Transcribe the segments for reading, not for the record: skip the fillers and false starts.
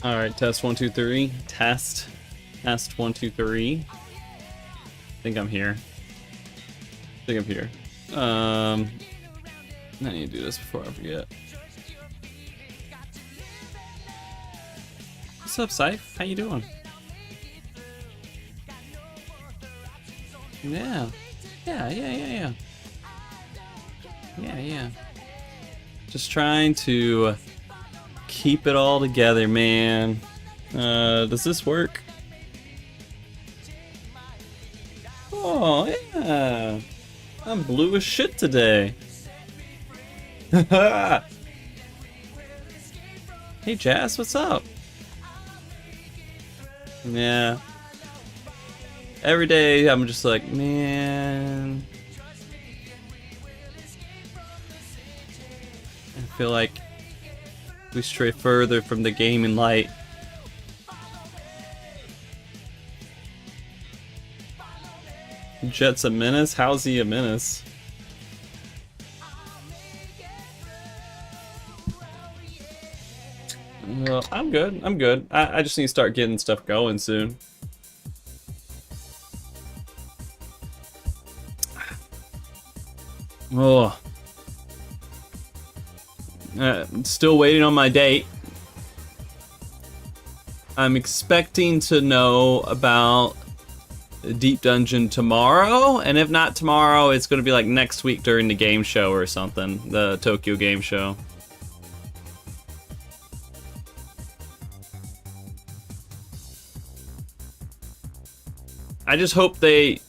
All right, test 1 2 3. Test 1 2 3. I think I'm here. I need to do this before I forget. What's up, Scythe? How you doing? Yeah. Just trying to keep it all together, man. Does this work? Oh, yeah. I'm blue as shit today. Hey, Jazz, what's up? Yeah. Every day I'm just like, man. I feel like we stray further from the gaming light. Jet's a menace? How's he a menace? Well, I'm good. I just need to start getting stuff going soon. Oh. Still waiting on my date. I'm expecting to know about Deep Dungeon tomorrow, and if not tomorrow, it's going to be like next week during the game show or something, the Tokyo Game Show. I just hope they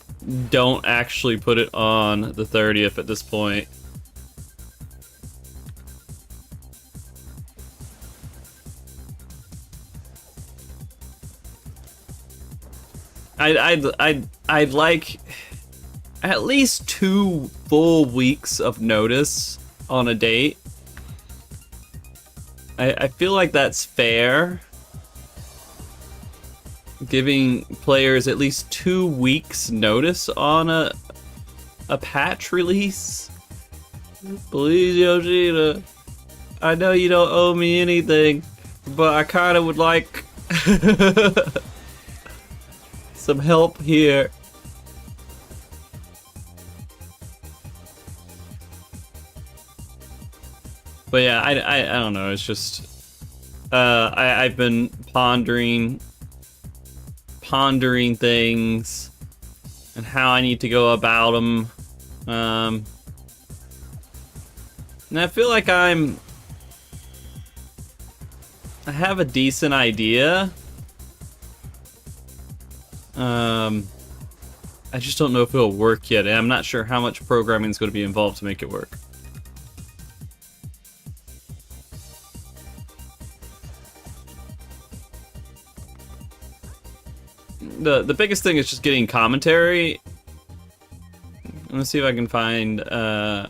don't actually put it on the 30th at this point. I'd like at least 2 full weeks of notice on a date. I feel like that's fair. Giving players at least 2 weeks notice on a patch release. Please, Yoshida. I know you don't owe me anything, but I kind of would like some help here. But yeah, I don't know. It's just I've been pondering things and how I need to go about them. And I feel like I have a decent idea. I just don't know if it'll work yet, and I'm not sure how much programming is going to be involved to make it work. The biggest thing is just getting commentary. Let's see if I can find. And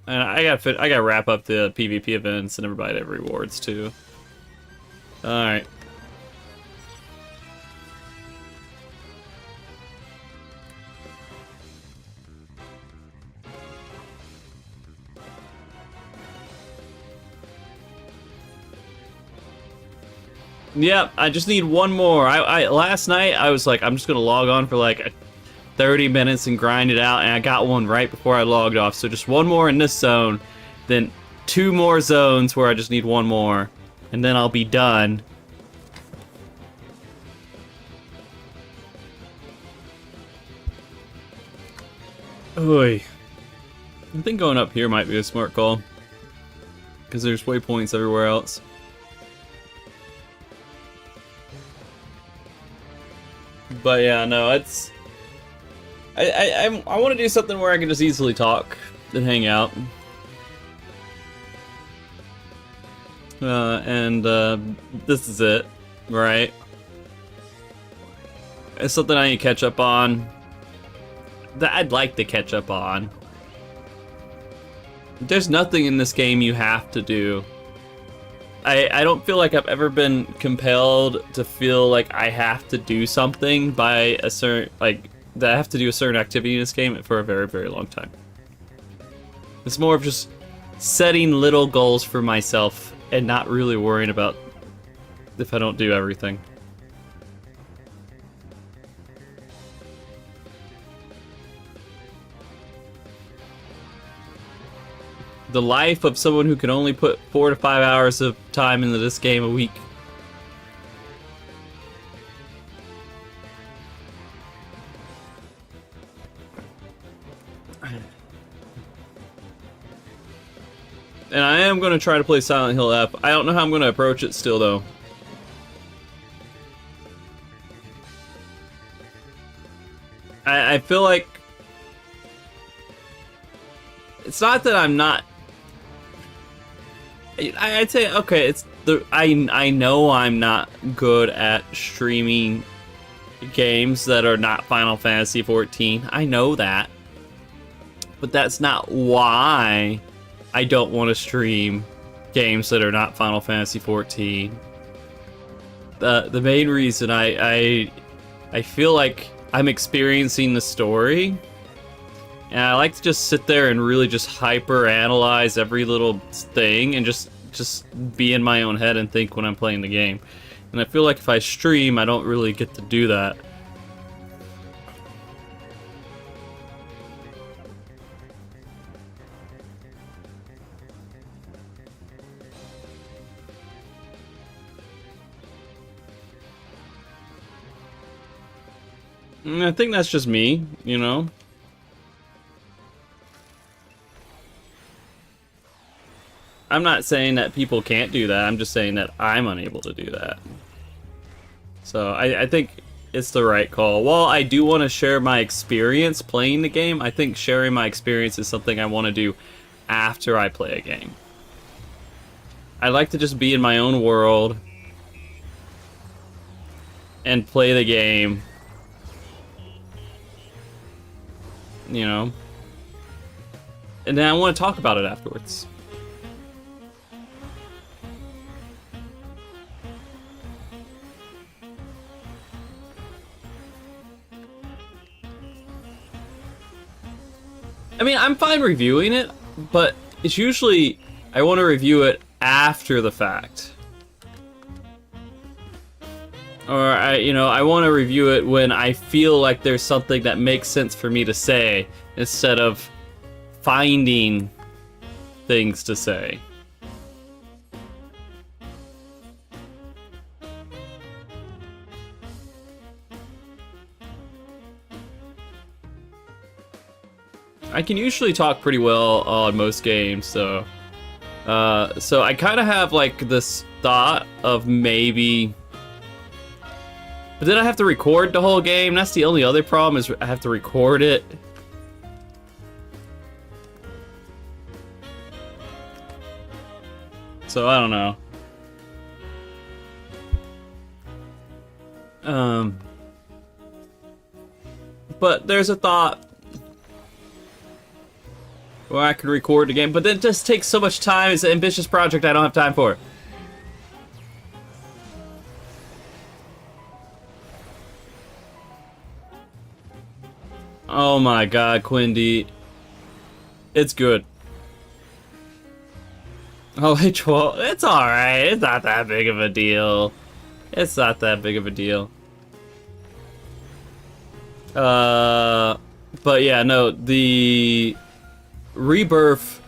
I gotta wrap up the PvP events and everybody have rewards too. All right. Yep, I just need one more. Last night I was like, I'm just gonna log on for like 30 minutes and grind it out, and I got one right before I logged off. So just one more in this zone, then 2 more zones where I just need one more, and then I'll be done. Oy. I think going up here might be a smart call, because there's waypoints everywhere else. But yeah, no, it's... I want to do something where I can just easily talk and hang out. This is it, right? It's something I need to catch up on. That I'd like to catch up on. There's nothing in this game you have to do. I don't feel like I've ever been compelled to feel like I have to do something by a certain, like, that I have to do a certain activity in this game for a very, very long time. It's more of just setting little goals for myself and not really worrying about if I don't do everything. The life of someone who can only put 4 to 5 hours of time into this game a week. And I am going to try to play Silent Hill F. I don't know how I'm going to approach it still, though. I feel like... It's not that I'm not... I'd say, okay, it's the... I know I'm not good at streaming games that are not Final Fantasy XIV. I know that. But that's not why I don't want to stream games that are not Final Fantasy XIV. The main reason I feel like I'm experiencing the story, and I like to just sit there and really just hyper analyze every little thing and just be in my own head and think when I'm playing the game. And I feel like if I stream, I don't really get to do that. I think that's just me, you know? I'm not saying that people can't do that, I'm just saying that I'm unable to do that. So I think it's the right call. While I do want to share my experience playing the game, I think sharing my experience is something I want to do after I play a game. I like to just be in my own world and play the game. You know? And then I want to talk about it afterwards. I mean, I'm fine reviewing it, but it's usually I want to review it after the fact. Or I want to review it when I feel like there's something that makes sense for me to say instead of finding things to say. I can usually talk pretty well on most games, so I kind of have like this thought of maybe. But then I have to record the whole game. That's the only other problem, is I have to record it. So I don't know. But there's a thought where I could record the game, but then it just takes so much time. It's an ambitious project I don't have time for. Oh my god, Quindy. It's good. Oh, H12. It's alright. It's not that big of a deal. It's not that big of a deal. But yeah, no, the Rebirth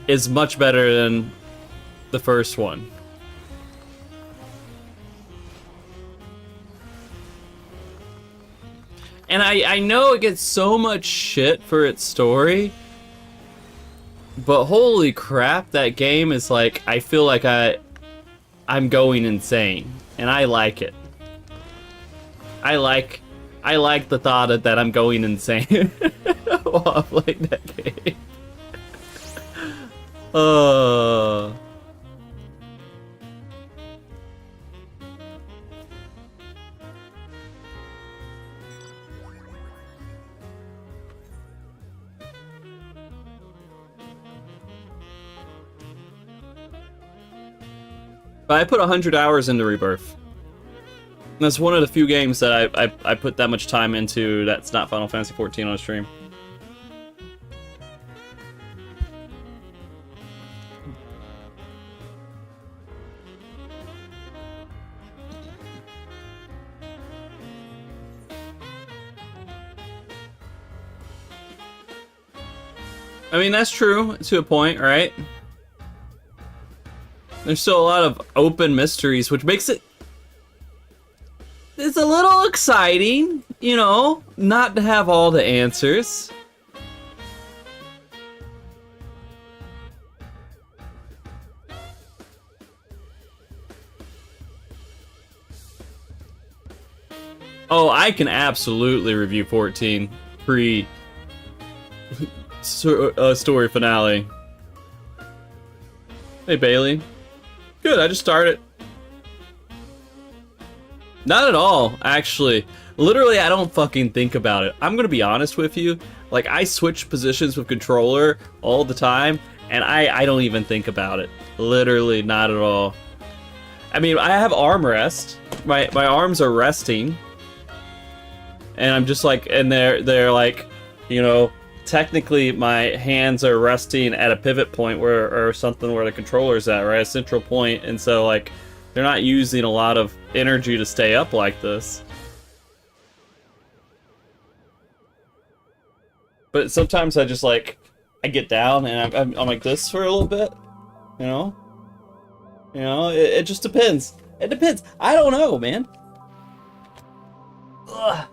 is much better than the first one. And I know it gets so much shit for its story, but holy crap, that game is like, I feel like I'm going insane, and I like it. I like the thought that I'm going insane while I'm playing that game. I put 100 hours into Rebirth. That's one of the few games that I put that much time into that's not Final Fantasy XIV on stream. I mean, that's true to a point, right? There's still a lot of open mysteries, which makes it... It's a little exciting, you know, not to have all the answers. Oh, I can absolutely review 14 pre story finale. Hey, Bailey. Good, I just started. Not at all, actually. Literally, I don't fucking think about it. I'm gonna be honest with you. Like, I switch positions with controller all the time, and I don't even think about it. Literally, not at all. I mean, I have arm rest. My arms are resting. And I'm just like, and they're like, you know, technically my hands are resting at a pivot point where, or something where the controller's at, right? A central point, and so like, they're not using a lot of energy to stay up like this. But sometimes I just like, I get down and I'm like this for a little bit, you know? You know, it just depends. It depends. I don't know, man. Ugh.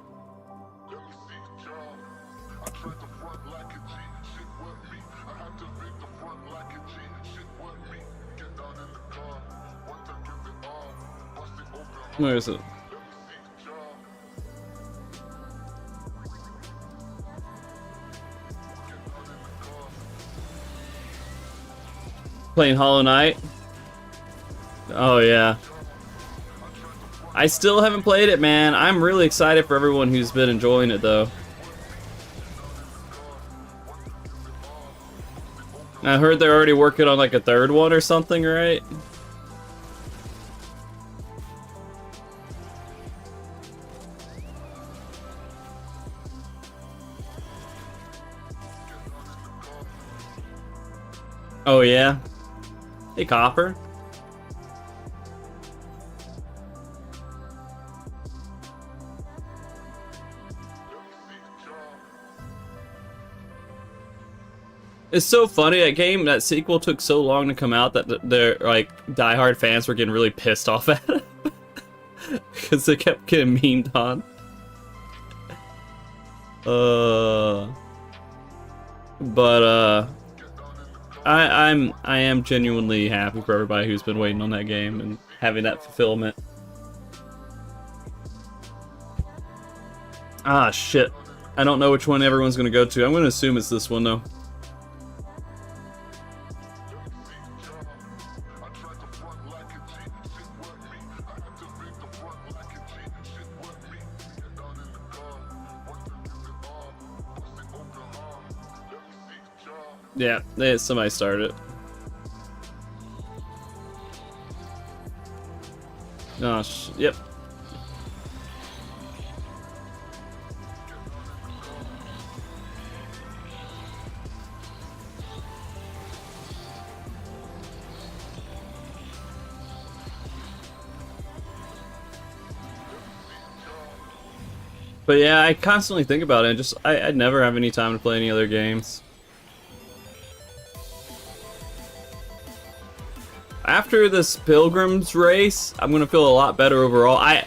Where is it? Playing Hollow Knight? Oh yeah. I still haven't played it, man. I'm really excited for everyone who's been enjoying it, though. I heard they're already working on like a third one or something, right? Oh yeah? Hey, Copper. It's so funny, that sequel took so long to come out that their like diehard fans were getting really pissed off at it. Because they kept getting memed on. I am genuinely happy for everybody who's been waiting on that game and having that fulfillment. Ah, shit. I don't know which one everyone's gonna go to. I'm gonna assume it's this one, though. Yeah, somebody started it. Oh, yep. But yeah, I constantly think about it. I never have any time to play any other games. After this Pilgrim's race, I'm gonna feel a lot better overall.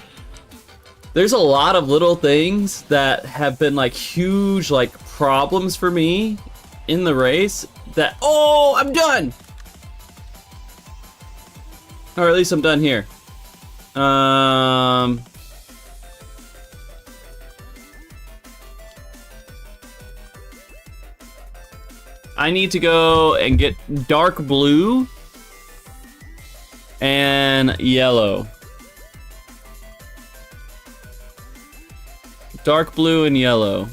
There's a lot of little things that have been like huge like problems for me in the race that, oh, I'm done! Or at least I'm done here. I need to go and get dark blue and yellow. Dark blue and yellow.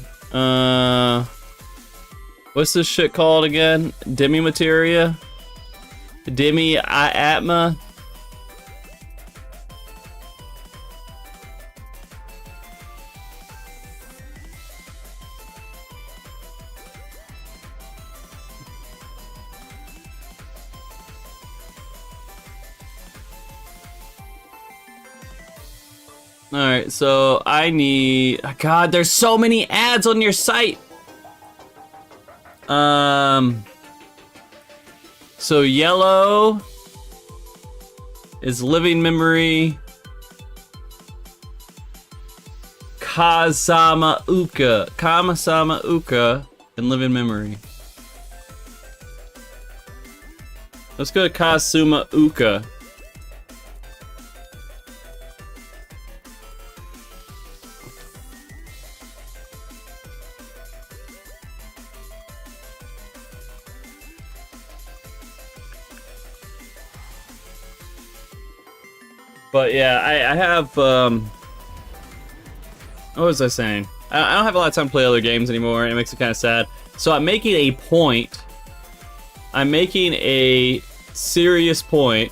What's this shit called again? Demi materia? Demi atma? Alright, so I need... God, there's so many ads on your site! So yellow is living memory. Kazama Uka, and living memory. Let's go to Kazuma Uka. But yeah, I have, what was I saying? I don't have a lot of time to play other games anymore, and it makes me kind of sad. So I'm making a point. I'm making a serious point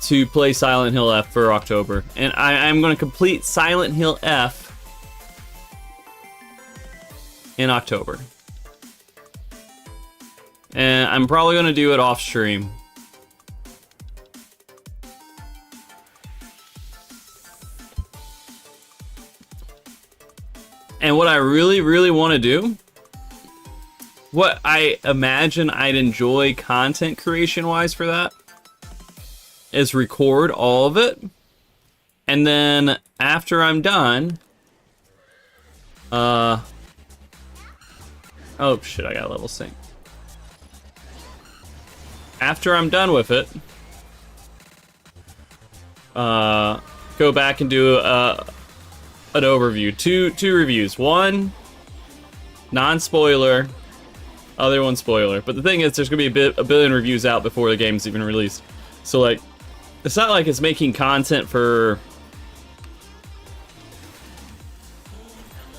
to play Silent Hill F for October. And I'm going to complete Silent Hill F in October. And I'm probably going to do it off stream. And what I really, really want to do, what I imagine I'd enjoy content creation-wise for that, is record all of it. And then after I'm done, oh shit, I got level sync. After I'm done with it, go back and do an overview. Two reviews. One non-spoiler, other one spoiler. But the thing is, there's gonna be a billion reviews out before the game's even released. So like, it's not like it's making content for.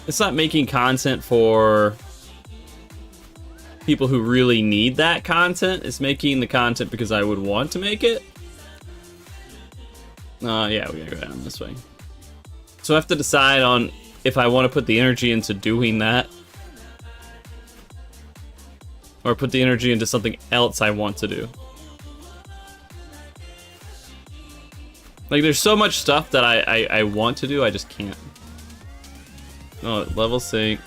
It's not making content for people who really need that content. It's making the content because I would want to make it. Yeah, we gotta go down this way. So I have to decide on if I want to put the energy into doing that, or put the energy into something else I want to do. Like, there's so much stuff that I want to do, I just can't. Oh, level sync.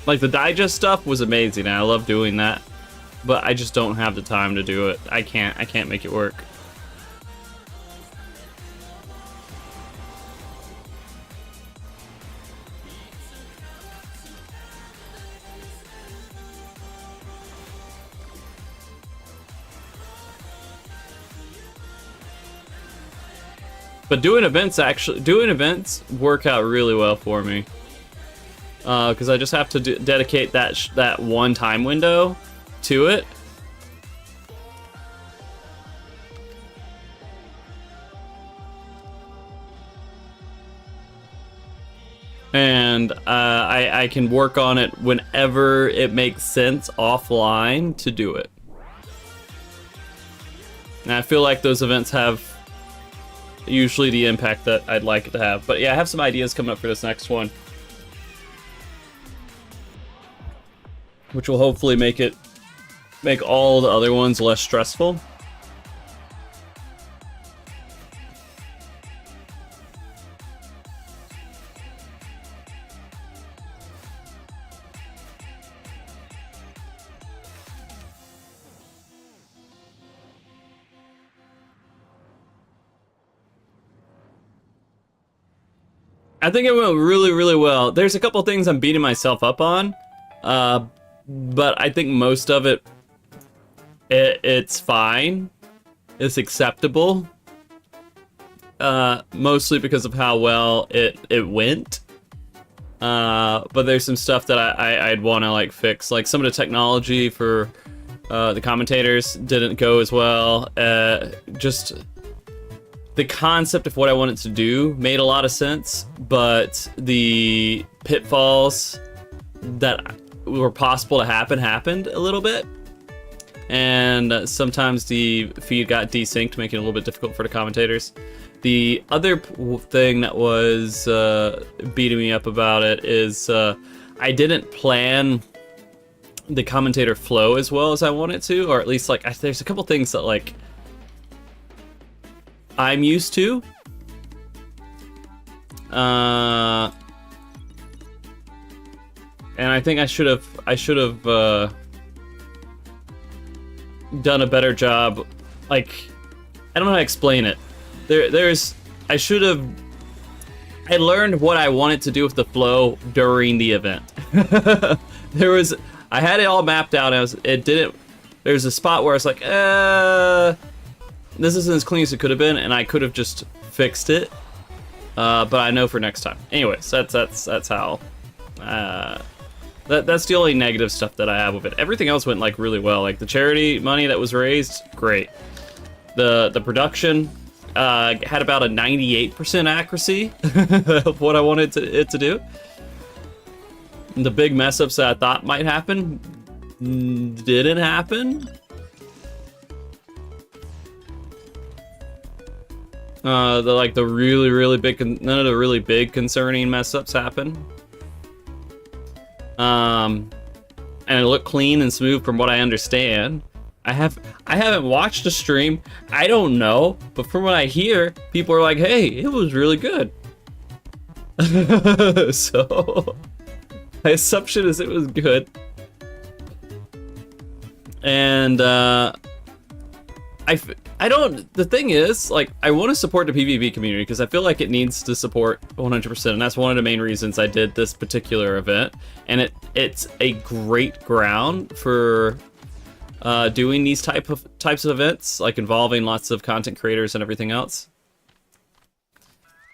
Like, the digest stuff was amazing, and I love doing that. But I just don't have the time to do it. I can't make it work. But doing events work out really well for me. Because I just have to dedicate that one time window to it. And I can work on it whenever it makes sense offline to do it. And I feel like those events have usually the impact that I'd like it to have. But yeah, I have some ideas coming up for this next one, which will hopefully make all the other ones less stressful. I think it went really, really well. There's a couple things I'm beating myself up on, but I think most of it's fine. It's acceptable. Mostly because of how well it went. But there's some stuff that I'd want to like fix. Like some of the technology for the commentators didn't go as well. Just the concept of what I wanted to do made a lot of sense, but the pitfalls that were possible to happened a little bit. And sometimes the feed got desynced, making it a little bit difficult for the commentators. The other thing that was beating me up about it is I didn't plan the commentator flow as well as I wanted to, or at least like there's a couple things that like I'm used to. And I think I should have done a better job. Like, I don't know how to explain it. I learned what I wanted to do with the flow during the event. I had it all mapped out. There's a spot where I was like, this isn't as clean as it could have been, and I could have just fixed it. But I know for next time. Anyways, that's how. That's the only negative stuff that I have with it. Everything else went like really well. Like the charity money that was raised, great. The production had about a 98% accuracy of what I wanted it to do. The big mess ups that I thought might happen didn't happen. None of the really big concerning mess ups happened. And it looked clean and smooth from what I understand. I haven't watched a stream. I don't know, but from what I hear, people are like, "Hey, it was really good." So my assumption is it was good. And the thing is, like, I want to support the PvP community because I feel like it needs to support 100%, and that's one of the main reasons I did this particular event. And it's a great ground for doing these types of events, like involving lots of content creators and everything else.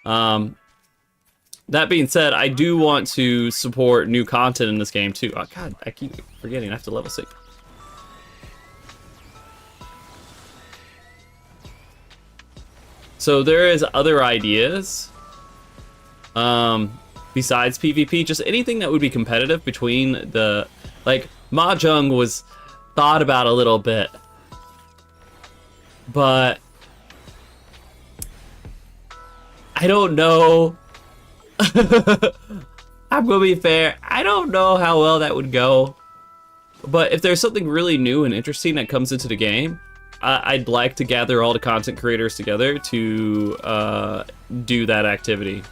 That being said, I do want to support new content in this game too. Oh god, I keep forgetting I have to level 6. So there is other ideas besides PvP, just anything that would be competitive between the, like, Mahjong was thought about a little bit, but I don't know. I'm gonna be fair, I don't know how well that would go, but if there's something really new and interesting that comes into the game, I'd like to gather all the content creators together to do that activity.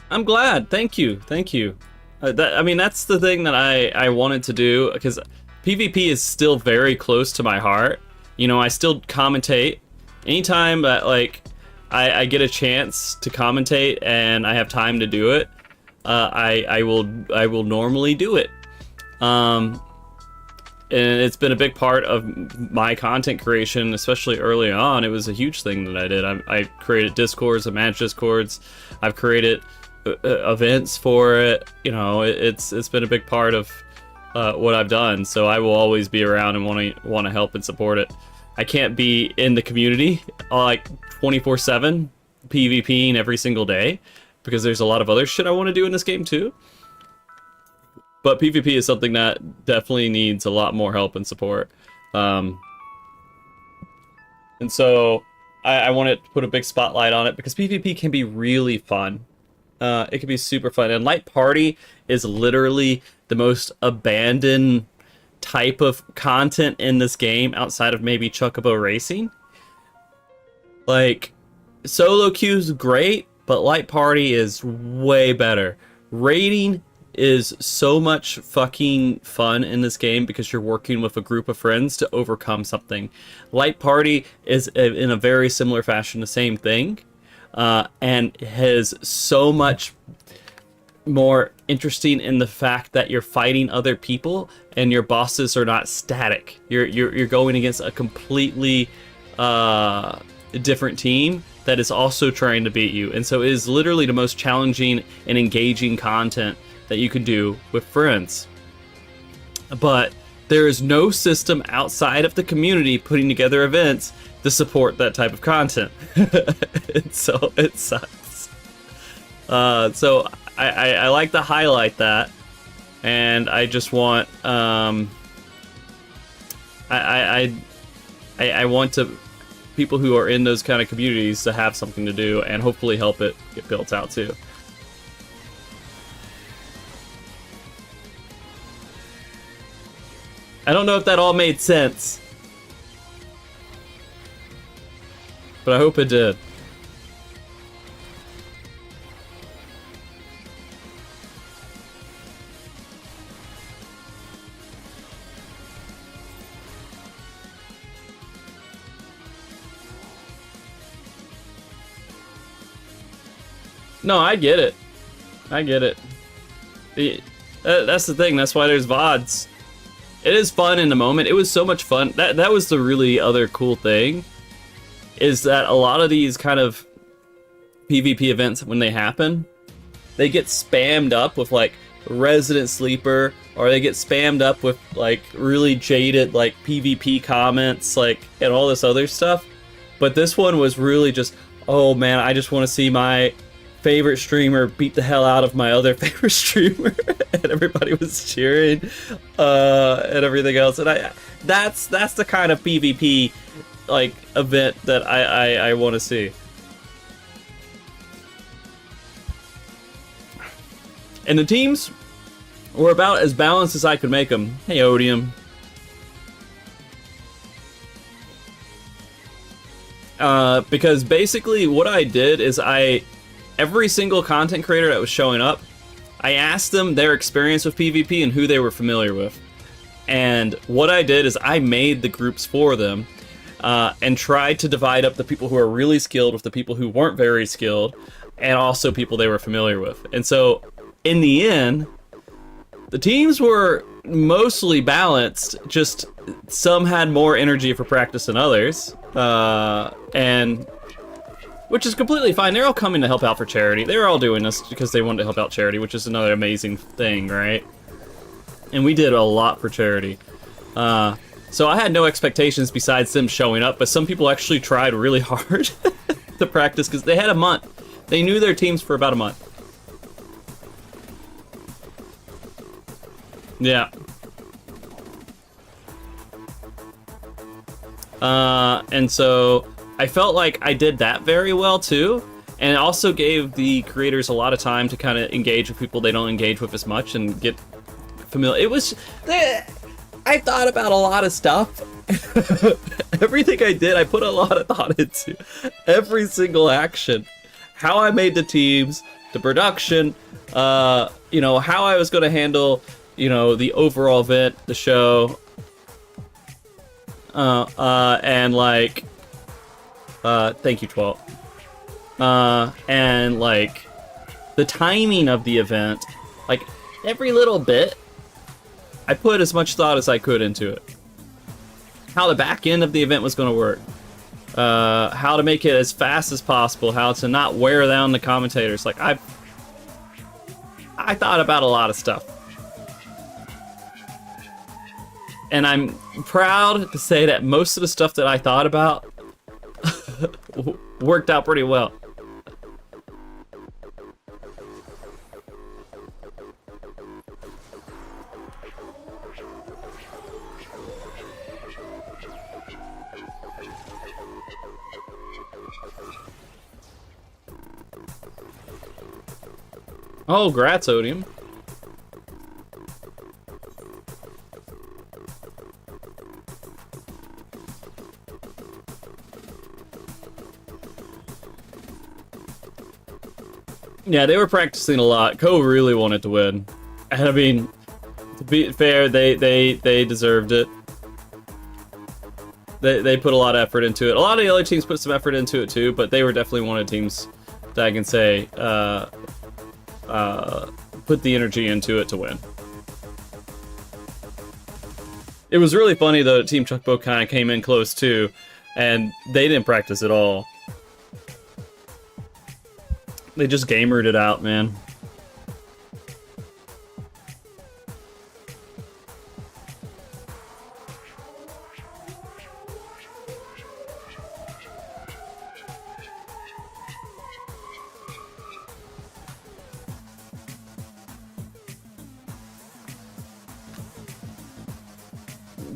I'm glad. Thank you. Thank you. I mean, that's the thing that I wanted to do, because PvP is still very close to my heart. You know, I still commentate. Anytime that, like, I get a chance to commentate and I have time to do it, I will normally do it. And it's been a big part of my content creation, especially early on. It was a huge thing that I did. I created Discords, I managed Discords, I've created events for it. You know, it's been a big part of what I've done, so I will always be around and want to help and support it. I can't be in the community like 24/7 PvPing every single day because there's a lot of other shit I want to do in this game too. But PvP is something that definitely needs a lot more help and support. And so I wanted to put a big spotlight on it because PvP can be really fun. It can be super fun. And Light Party is literally the most abandoned type of content in this game outside of maybe Chocobo Racing. Like, solo queue's great, but Light Party is way better. Raiding is so much fucking fun in this game because you're working with a group of friends to overcome something. Light Party is, in a very similar fashion, the same thing. And has so much more interesting in the fact that you're fighting other people and your bosses are not static. You're going against a completely different team that is also trying to beat you, and so it is literally the most challenging and engaging content that you can do with friends. But there is no system outside of the community putting together events to support that type of content. And so it sucks. So I like to highlight that, and I just want I want to people who are in those kind of communities to have something to do and hopefully help it get built out too. I don't know if that all made sense, but I hope it did. No, I get it. I get it. That's the thing. That's why there's VODs. It is fun in the moment. It was so much fun. That was the really other cool thing, is that a lot of these kind of PvP events, when they happen, they get spammed up with like Resident Sleeper, or they get spammed up with like really jaded like PvP comments, like, and all this other stuff. But this one was really just, oh man, I just want to see my favorite streamer beat the hell out of my other favorite streamer, and everybody was cheering, and everything else. And that's the kind of PvP like event that I want to see. And the teams were about as balanced as I could make them. Hey, Odium. Because basically what I did is every single content creator that was showing up, I asked them their experience with PvP and who they were familiar with. And what I did is I made the groups for them, and tried to divide up the people who are really skilled with the people who weren't very skilled, and also people they were familiar with. And so, in the end, the teams were mostly balanced, just some had more energy for practice than others, and which is completely fine. They're all coming to help out for charity. They're all doing this because they wanted to help out charity, which is another amazing thing, right? And we did a lot for charity. So I had no expectations besides them showing up, but some people actually tried really hard to practice because they had a month. They knew their teams for about a month. Yeah. And so I felt like I did that very well too, and it also gave the creators a lot of time to kind of engage with people they don't engage with as much and get familiar. It was, I thought about a lot of stuff. Everything I did, I put a lot of thought into. Every single action, how I made the teams, the production, you know, how I was going to handle, you know, the overall event, the show, and like, thank you, 12. And like the timing of the event, like every little bit, I put as much thought as I could into it. How the back end of the event was going to work, how to make it as fast as possible, how to not wear down the commentators. Like I thought about a lot of stuff, and I'm proud to say that most of the stuff that I thought about worked out pretty well. Oh, grats, Odium. Yeah, they were practicing a lot. Ko really wanted to win. And I mean, to be fair, they deserved it. They put a lot of effort into it. A lot of the other teams put some effort into it too, but they were definitely one of the teams that I can say put the energy into it to win. It was really funny though, Team Chuckbo kind of came in close too, and they didn't practice at all. They just gamered it out, man.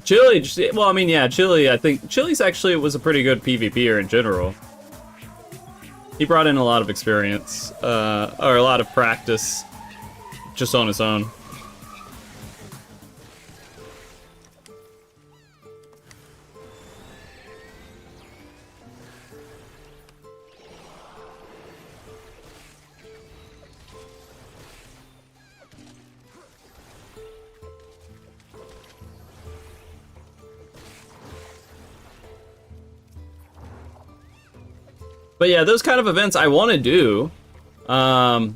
Chili, well, I mean, yeah, Chili, I think Chili's actually was a pretty good PvPer in general. He brought in a lot of experience, or a lot of practice, just on his own. But yeah, those kind of events I want to do. And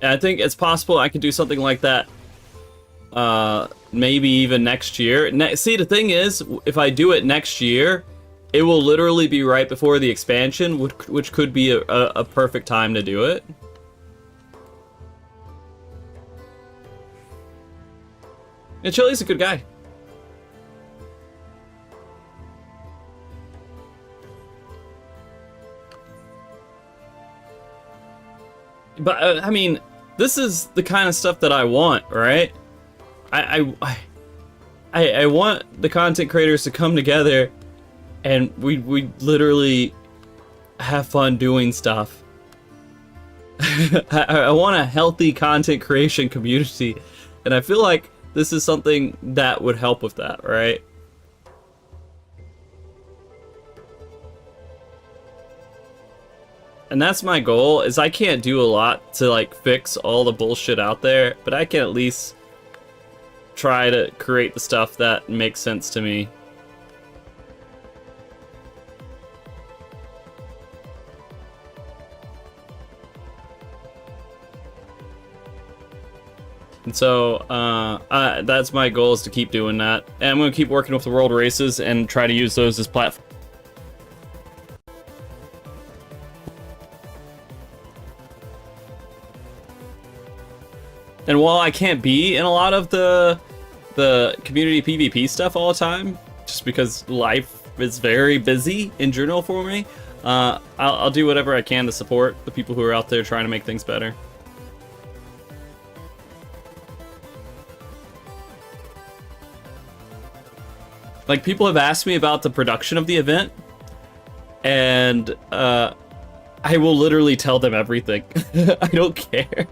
I think it's possible I could do something like that. Maybe even next year. See, the thing is, if I do it next year, it will literally be right before the expansion, which could be a perfect time to do it. And Chili's a good guy. But I mean, this is the kind of stuff that I want, right? I want the content creators to come together, and we literally have fun doing stuff. I want a healthy content creation community, and I feel like this is something that would help with that, right? And that's my goal, is I can't do a lot to like fix all the bullshit out there, but I can at least try to create the stuff that makes sense to me. And so that's my goal, is to keep doing that. And I'm going to keep working with the world races and try to use those as platforms. And while I can't be in a lot of the community PvP stuff all the time, just because life is very busy in general for me, I'll do whatever I can to support the people who are out there trying to make things better. Like, people have asked me about the production of the event, and I will literally tell them everything. I don't care.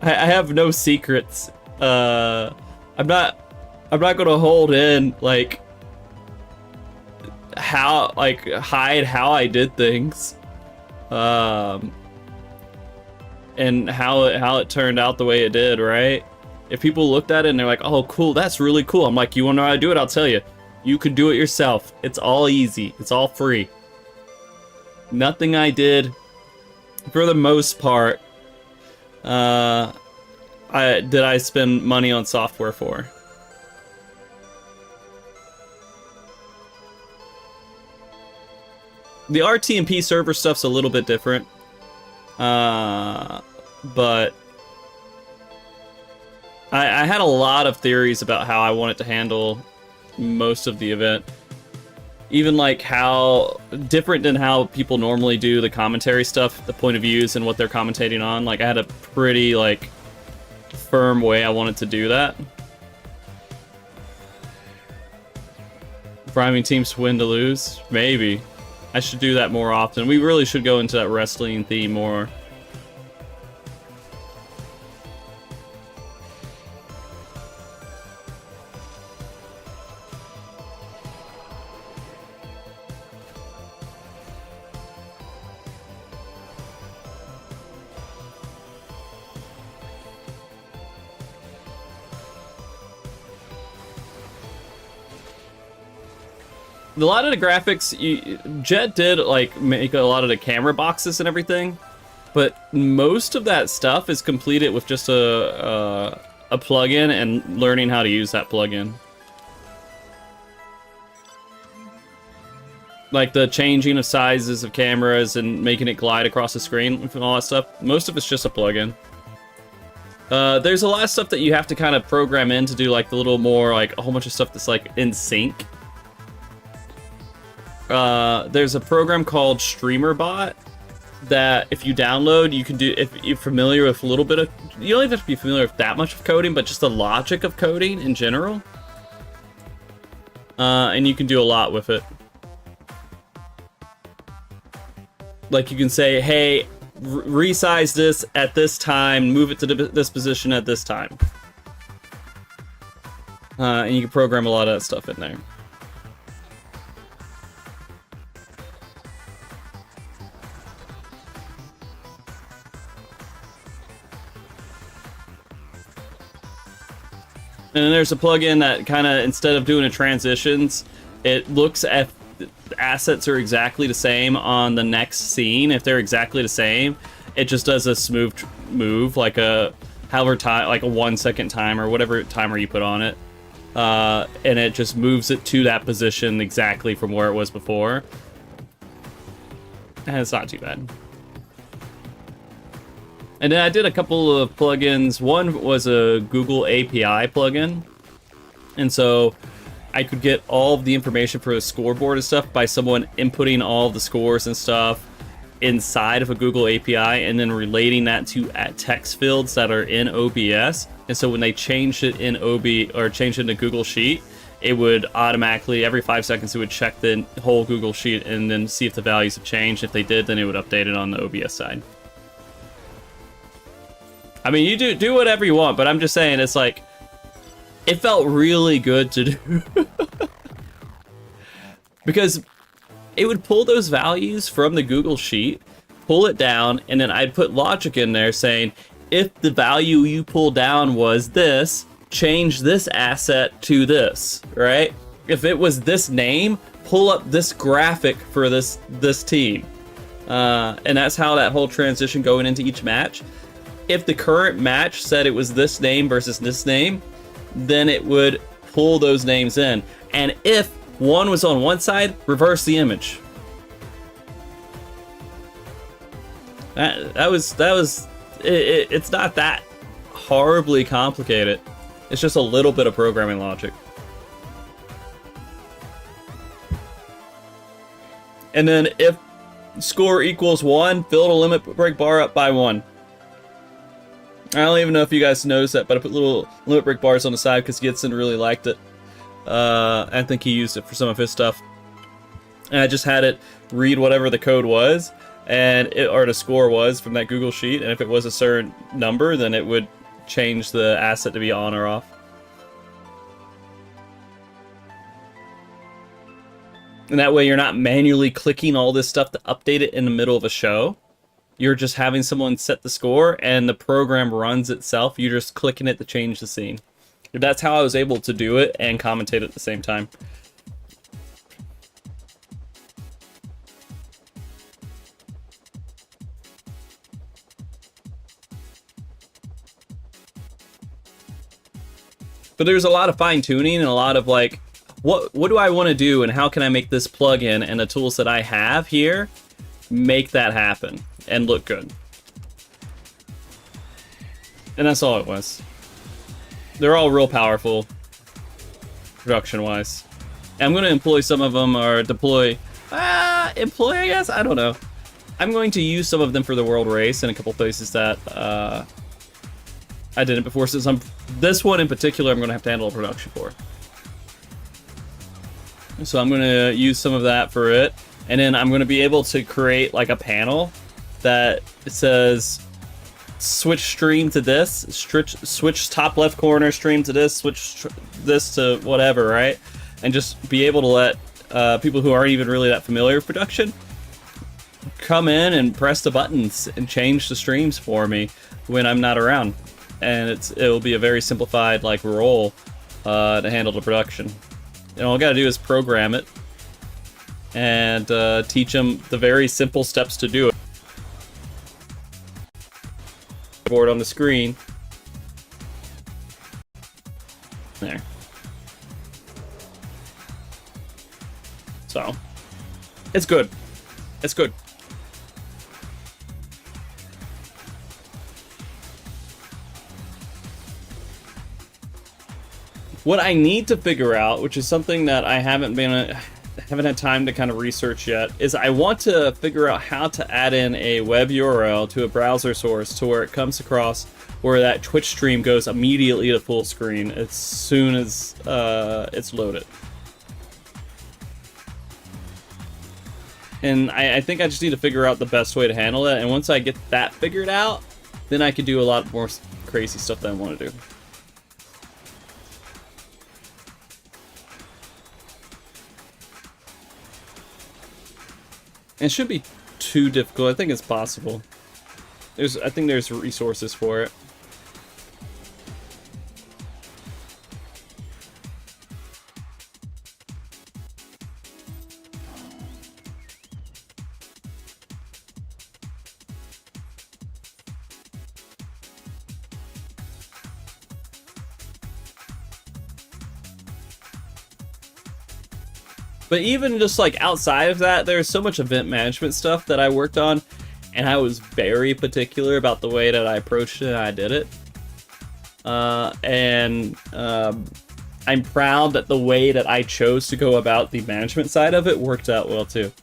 I have no secrets. I'm not gonna hold in like hide how I did things, and how it turned out the way it did, right? If people looked at it and they're like, "Oh, cool, that's really cool," I'm like, "You wanna know how to do it? I'll tell you. You can do it yourself. It's all easy. It's all free." Nothing I did, for the most part, I spend money on software for. The RTMP server stuff's a little bit different, but I had a lot of theories about how I wanted to handle most of the event. Even like how different than how people normally do the commentary stuff, the point of views and what they're commentating on. Like, I had a pretty like firm way I wanted to do that. Priming teams to win to lose? Maybe. I should do that more often. We really should go into that wrestling theme more. A lot of the graphics, Jet did like make a lot of the camera boxes and everything, but most of that stuff is completed with just a plugin and learning how to use that plugin. Like the changing of sizes of cameras and making it glide across the screen and all that stuff, most of it's just a plugin. There's a lot of stuff that you have to kind of program in to do, like the little more, like a whole bunch of stuff that's like in sync. There's a program called StreamerBot that if you download, you can do, if you're familiar with a little bit of, you don't even have to be familiar with that much of coding, but just the logic of coding in general. and you can do a lot with it. Like you can say, hey, resize this at this time, move it to this position at this time. And you can program a lot of that stuff in there. And then there's a plugin that kind of, instead of doing a transitions, it looks at the assets are exactly the same on the next scene. If they're exactly the same, it just does a smooth move, like a however time, like a 1 second timer, whatever timer you put on it, and it just moves it to that position exactly from where it was before. And it's not too bad. And then I did a couple of plugins. One was a Google API plugin. And so I could get all of the information for the scoreboard and stuff by someone inputting all the scores and stuff inside of a Google API and then relating that to text fields that are in OBS. And so when they changed it in changed it in a Google Sheet, it would automatically, every 5 seconds, it would check the whole Google Sheet and then see if the values have changed. If they did, then it would update it on the OBS side. I mean, you do whatever you want, but I'm just saying, it's like, it felt really good to do. Because it would pull those values from the Google Sheet, pull it down, and then I'd put logic in there saying, if the value you pulled down was this, change this asset to this, right? If it was this name, pull up this graphic for this team. And that's how that whole transition going into each match. If the current match said it was this name versus this name, then it would pull those names in. And if one was on one side, reverse the image. It's not that horribly complicated. It's just a little bit of programming logic. And then if score equals 1, fill the limit break bar up by 1. I don't even know if you guys noticed that, but I put little limit break bars on the side because Gitson really liked it. I think he used it for some of his stuff. And I just had it read whatever the code was, or the score was from that Google Sheet, and if it was a certain number, then it would change the asset to be on or off. And that way you're not manually clicking all this stuff to update it in the middle of a show. You're just having someone set the score and the program runs itself. You're just clicking it to change the scene. That's how I was able to do it and commentate at the same time. But there's a lot of fine tuning and a lot of like, what do I want to do and how can I make this plugin and the tools that I have here make that happen and look good. And that's all it was. They're all real powerful production-wise. And I'm going to employ some of them, or deploy... employ, I guess? I don't know. I'm going to use some of them for the World Race in a couple places that I didn't before. Since this one in particular, I'm going to have to handle a production for. So I'm going to use some of that for it. And then I'm going to be able to create like a panel that says switch stream to this, switch top left corner stream to this, switch this to whatever, right? And just be able to let people who aren't even really that familiar with production come in and press the buttons and change the streams for me when I'm not around. And it'll be a very simplified like role to handle the production. And all I gotta do is program it and teach them the very simple steps to do it. Board on the screen. There. So, it's good. It's good. What I need to figure out, which is something that I haven't had time to kind of research yet, is I want to figure out how to add in a web URL to a browser source to where it comes across where that Twitch stream goes immediately to full screen as soon as it's loaded. And I think I just need to figure out the best way to handle it. And once I get that figured out, then I can do a lot more crazy stuff that I want to do. It shouldn't be too difficult. I think it's possible. I think there's resources for it. But even just like outside of that, there's so much event management stuff that I worked on, and I was very particular about the way that I approached it and I did it. I'm proud that the way that I chose to go about the management side of it worked out well too.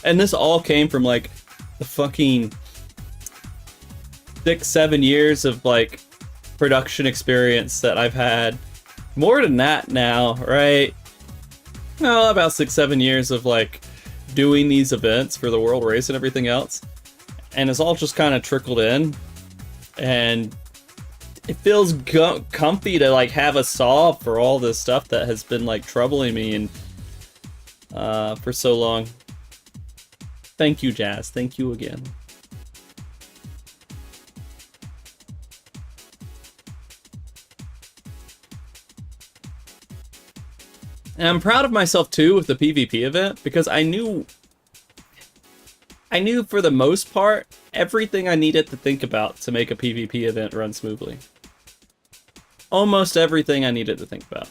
And this all came from like the fucking 6-7 years of like production experience that I've had. More than that now, right? No, about 6-7 years of like doing these events for the World Race and everything else. And it's all just kind of trickled in. And it feels comfy to like have a solve for all this stuff that has been like troubling me and for so long. Thank you, Jazz. Thank you again. And I'm proud of myself too with the PvP event, because I knew for the most part everything I needed to think about to make a PvP event run smoothly. Almost everything I needed to think about.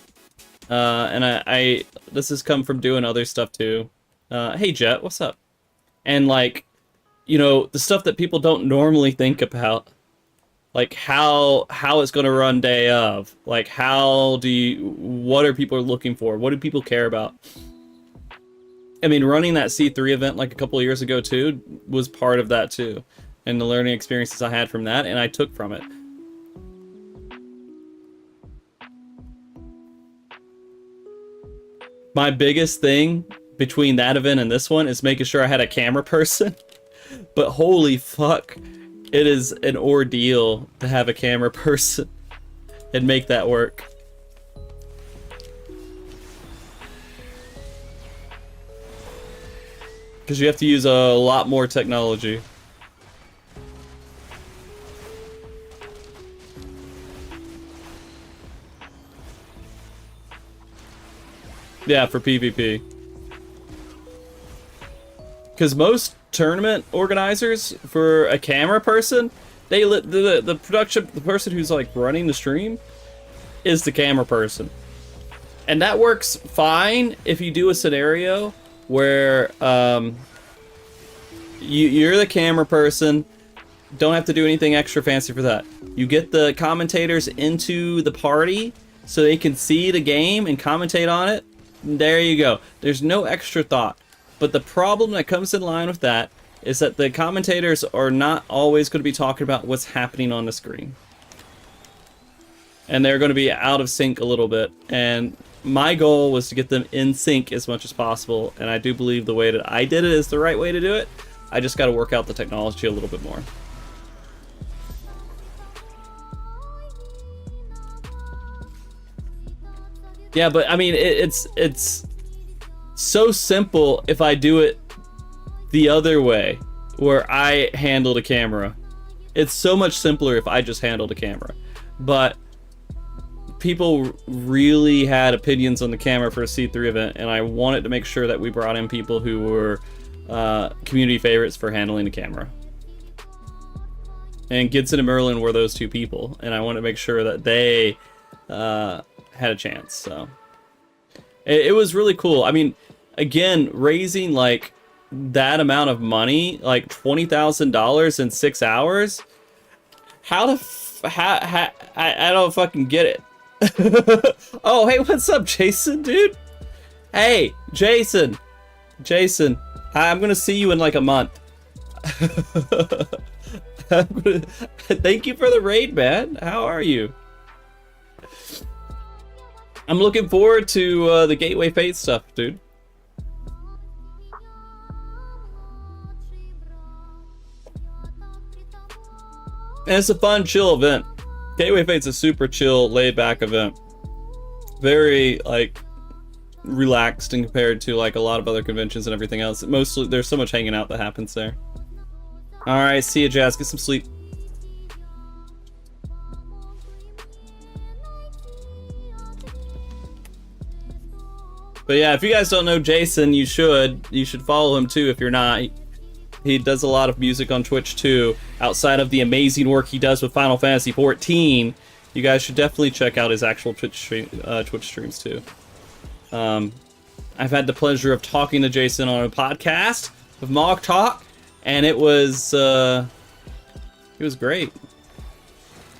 And this has come from doing other stuff too. Hey Jet, what's up? And like, you know, the stuff that people don't normally think about. Like how it's going to run day of. Like what are people looking for? What do people care about? I mean, running that C3 event like a couple of years ago too was part of that too. And the learning experiences I had from that and I took from it. My biggest thing between that event and this one is making sure I had a camera person. But holy fuck. It is an ordeal to have a camera person and make that work. Because you have to use a lot more technology. Yeah, for PvP. Because most tournament organizers, for a camera person, the person who's like running the stream is the camera person, and that works fine if you do a scenario where you're the camera person, don't have to do anything extra fancy for that. You get the commentators into the party so they can see the game and commentate on it. There you go. There's no extra thought. But the problem that comes in line with that is that the commentators are not always going to be talking about what's happening on the screen. And they're going to be out of sync a little bit. And my goal was to get them in sync as much as possible. And I do believe the way that I did it is the right way to do it. I just got to work out the technology a little bit more. Yeah, but I mean, it's so simple if I do it the other way, where I handle the camera. It's so much simpler if I just handle the camera. But people really had opinions on the camera for a C3 event, and I wanted to make sure that we brought in people who were community favorites for handling the camera. And Gibson and Merlin were those two people, and I wanted to make sure that they had a chance. So it was really cool. I mean, again, raising like that amount of money, like $20,000 in 6 hours. I don't fucking get it. Oh, hey, what's up, Jason, dude? Hey, Jason, I'm gonna see you in like a month. Thank you for the raid, man. How are you? I'm looking forward to the Gateway Fate stuff, dude. And it's a fun, chill event. Gateway Fate's a super chill, laid-back event. Very, like, relaxed and compared to, like, a lot of other conventions and everything else. Mostly, there's so much hanging out that happens there. Alright, see ya, Jazz. Get some sleep. But yeah, if you guys don't know Jason, you should. You should follow him too if you're not. He does a lot of music on Twitch too. Outside of the amazing work he does with Final Fantasy XIV, you guys should definitely check out his actual Twitch streams too. I've had the pleasure of talking to Jason on a podcast with Mog Talk, and it was great.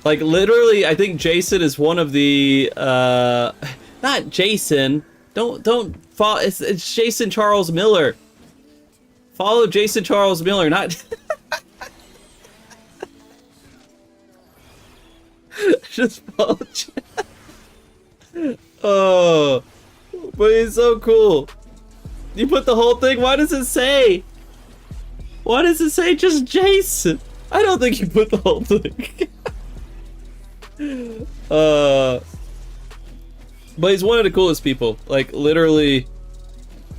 Like literally, I think Jason is one of the not Jason. Don't follow. It's Jason Charles Miller. Follow Jason Charles Miller, not just follow. Oh, but he's so cool. You put the whole thing. Why does it say? Why does it say just Jason? I don't think you put the whole thing. But he's one of the coolest people. Like, literally,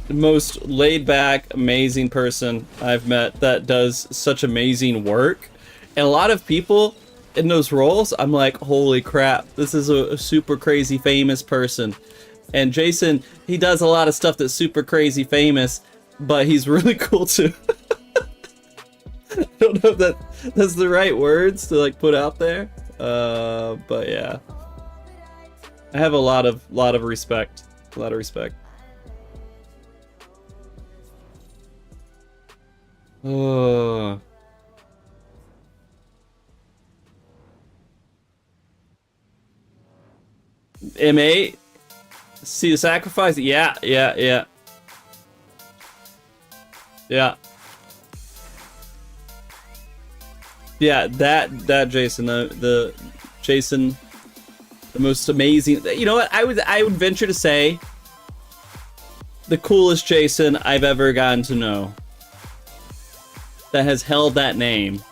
the most laid-back, amazing person I've met that does such amazing work. And a lot of people in those roles, I'm like, holy crap, this is a super crazy famous person. And Jason, he does a lot of stuff that's super crazy famous, but he's really cool too. I don't know if that's the right words to like put out there. But yeah. I have a lot of respect. A lot of respect. Oh. M8. See the sacrifice? Yeah. Yeah, that Jason, the Jason, the most amazing. You know what? I would venture to say the coolest Jason I've ever gotten to know that has held that name.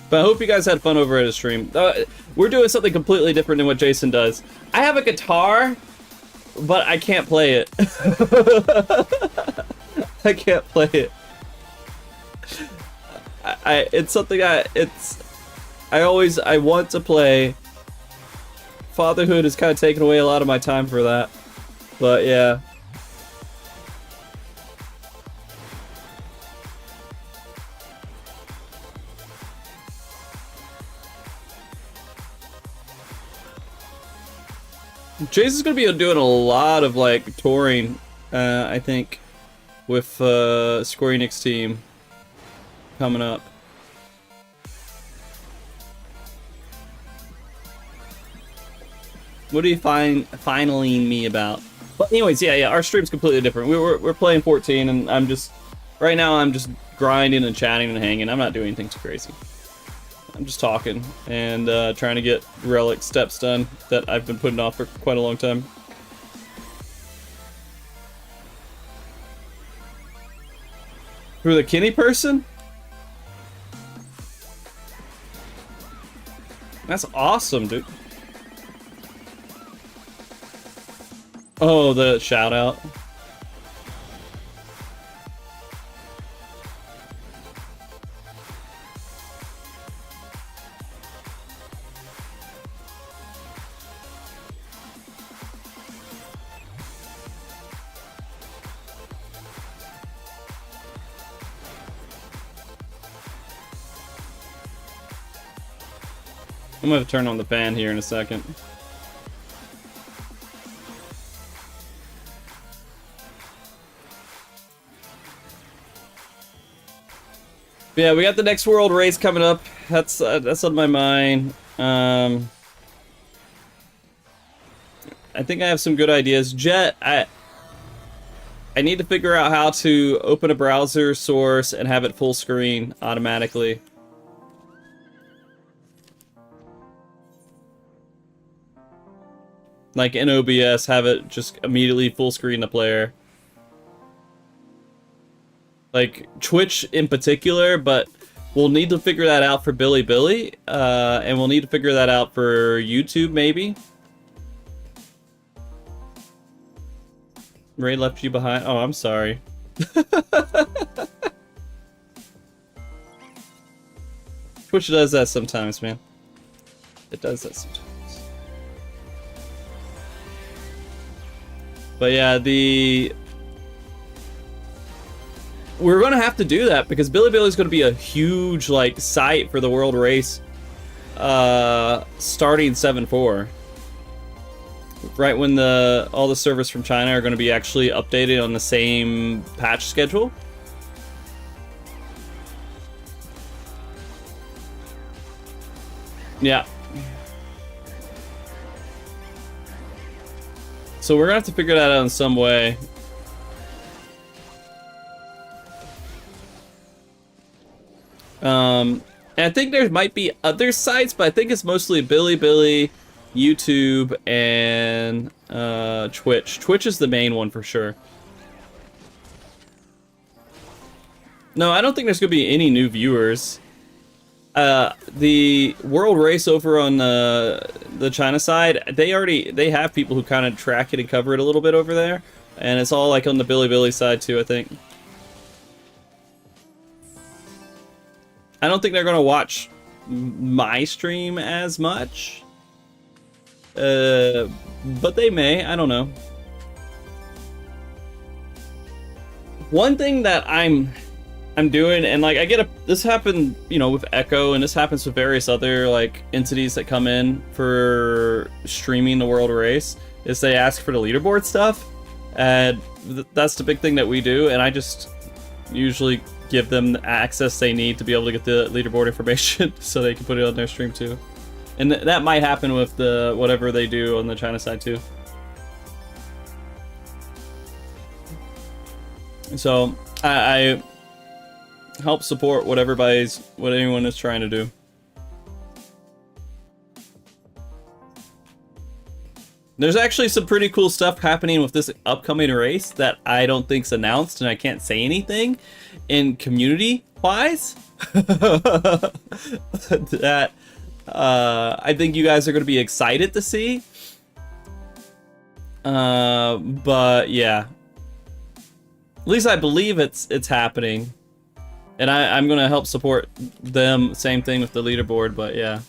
But I hope you guys had fun over at his stream. We're doing something completely different than what Jason does. I have a guitar, but I can't play it. I can't play it. It's something I want to play. Fatherhood has kind of taken away a lot of my time for that. But yeah. Jason's gonna be doing a lot of like touring, I think, with Square Enix team coming up. What are you finaling me about? But anyways, yeah, our stream's completely different. We're playing 14, and I'm just right now I'm just grinding and chatting and hanging. I'm not doing anything too crazy. I'm just talking and trying to get relic steps done that I've been putting off for quite a long time. Who, the Kenny person? That's awesome, dude. Oh, the shout out. I'm gonna turn on the fan here in a second. But yeah, we got the next world race coming up. That's on my mind. I think I have some good ideas. Jet, I need to figure out how to open a browser source and have it full screen automatically. Like in OBS, have it just immediately full screen the player. Like Twitch in particular, but we'll need to figure that out for Bilibili, and we'll need to figure that out for YouTube maybe. Ray left you behind. Oh, I'm sorry. Twitch does that sometimes, man. It does that sometimes. But yeah, we're gonna have to do that because Bilibili is gonna be a huge like site for the world race, starting 7.4. Right when all the servers from China are gonna be actually updated on the same patch schedule. Yeah. So we're gonna have to figure that out in some way. And I think there might be other sites, but I think it's mostly Bilibili, YouTube, and Twitch. Twitch is the main one for sure. No, I don't think there's gonna be any new viewers. The world race over on the China side, they have people who kind of track it and cover it a little bit over there, and it's all like on the Bilibili side too, I think. I don't think they're gonna watch my stream as much, but they may. I don't know. One thing that I'm doing, and like this happened, you know, with Echo, and this happens with various other like entities that come in for streaming the world race, is they ask for the leaderboard stuff, and that's the big thing that we do, and I just usually give them the access they need to be able to get the leaderboard information so they can put it on their stream too. And that might happen with the whatever they do on the China side too. So I help support what anyone is trying to do. There's actually some pretty cool stuff happening with this upcoming race that I don't think's announced, and I can't say anything in community-wise. That I think you guys are going to be excited to see. But yeah, at least I believe it's happening, and I'm going to help support them. Same thing with the leaderboard, but yeah.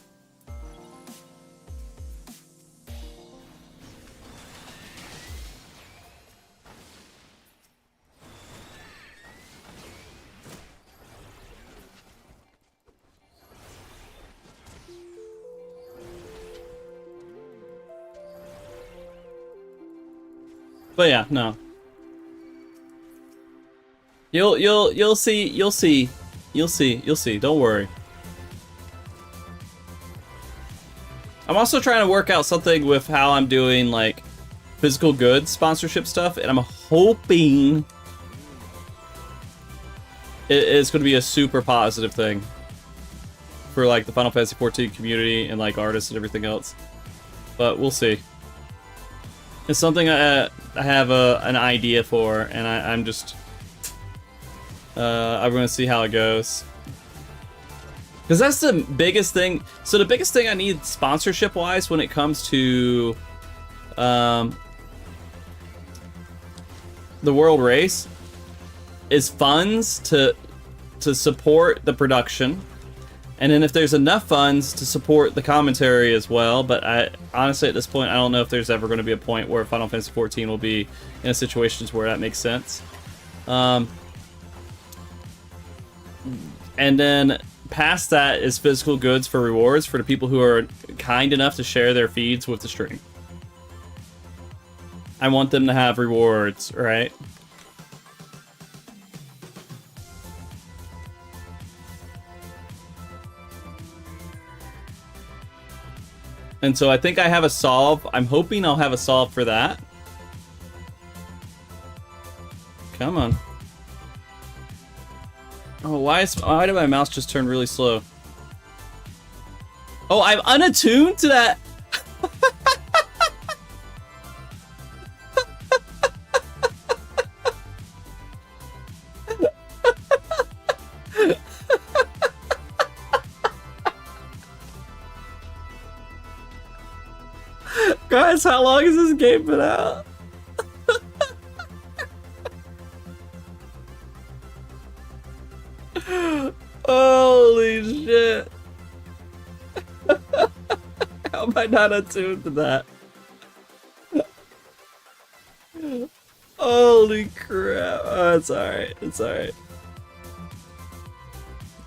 But yeah, no. You'll see. Don't worry. I'm also trying to work out something with how I'm doing like physical goods sponsorship stuff, and I'm hoping it's going to be a super positive thing for like the Final Fantasy XIV community and like artists and everything else. But we'll see. It's something I have an idea for, and I'm just I'm gonna see how it goes, because that's the biggest thing. So the biggest thing I need sponsorship wise when it comes to the world race is funds to support the production. And then if there's enough funds to support the commentary as well, but honestly at this point I don't know if there's ever going to be a point where Final Fantasy XIV will be in a situation where that makes sense. And then past that is physical goods for rewards for the people who are kind enough to share their feeds with the stream. I want them to have rewards, right? And so I think I have a solve. I'm hoping I'll have a solve for that. Come on. Oh, why did my mouse just turn really slow? Oh, I'm unattuned to that. Guys, how long has this game been out? Holy shit. How am I not attuned to that? Holy crap. Oh, it's alright. It's alright.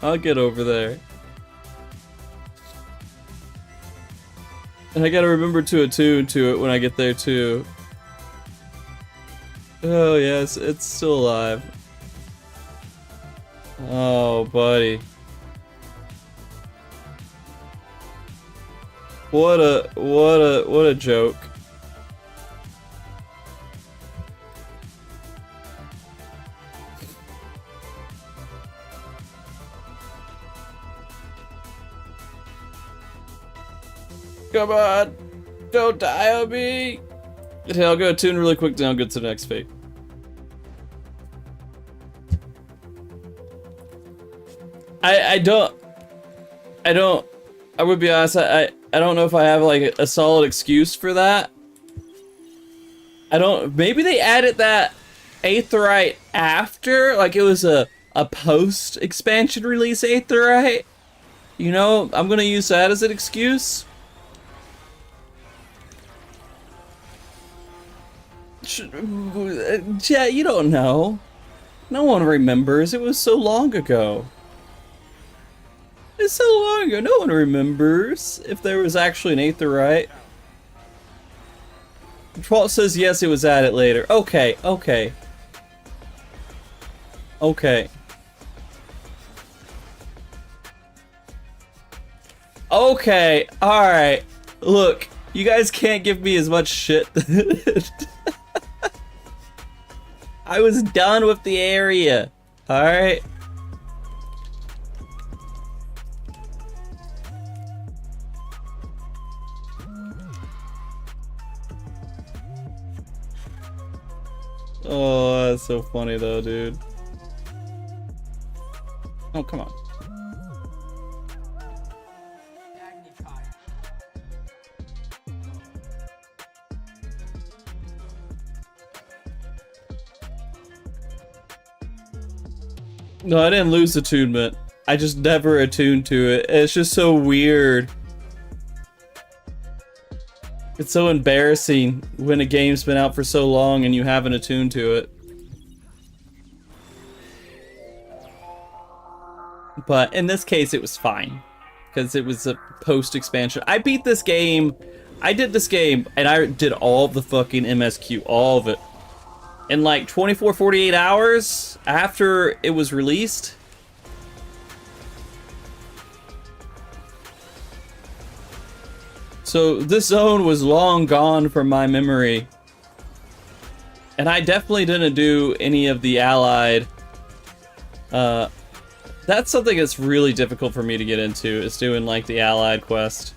I'll get over there. And I gotta remember to attune to it when I get there too. Oh yes, it's still alive. Oh, buddy. What a joke. Come on! Don't die on me! Okay, I'll go attune really quick, then I'll go to the next fate. I would be honest, I don't know if I have like a solid excuse for that. Maybe they added that Aetheryte after, like it was a post expansion release Aetheryte. You know, I'm gonna use that as an excuse. Yeah, you don't know. No one remembers. It was so long ago. It's so long ago. No one remembers if there was actually an Aetheryte. Twalt says yes, it was added later. Okay, okay. Okay. Okay, alright. Look, you guys can't give me as much shit. I was done with the area. Alright. Oh, that's so funny though, dude. Oh, come on. No, I didn't lose attunement. I just never attuned to it. It's just so weird. It's so embarrassing when a game's been out for so long and you haven't attuned to it. But in this case, it was fine. Because it was a post-expansion. I beat this game. I did this game and I did all of the fucking MSQ. All of it. In like 24, 48 hours after it was released. So this zone was long gone from my memory. And I definitely didn't do any of the allied. That's something that's really difficult for me to get into, is doing like the allied quest.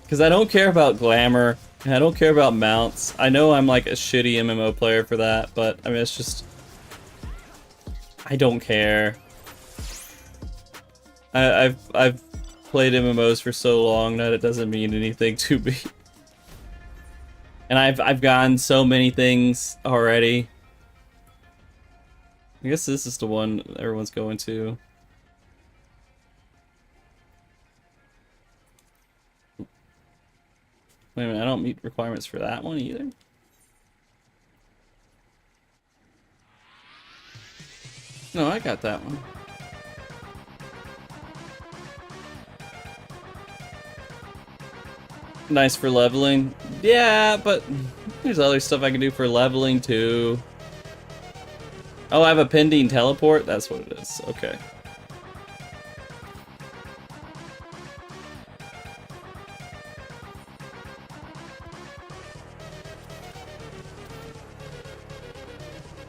Because I don't care about glamour, and I don't care about mounts. I know I'm like a shitty MMO player for that, but I mean, it's just... I don't care. I've played MMOs for so long that it doesn't mean anything to me. And I've gotten so many things already. I guess this is the one everyone's going to. Wait a minute, I don't meet requirements for that one either. No, I got that one. Nice for leveling. Yeah, but there's other stuff I can do for leveling too. Oh, I have a pending teleport? That's what it is. Okay.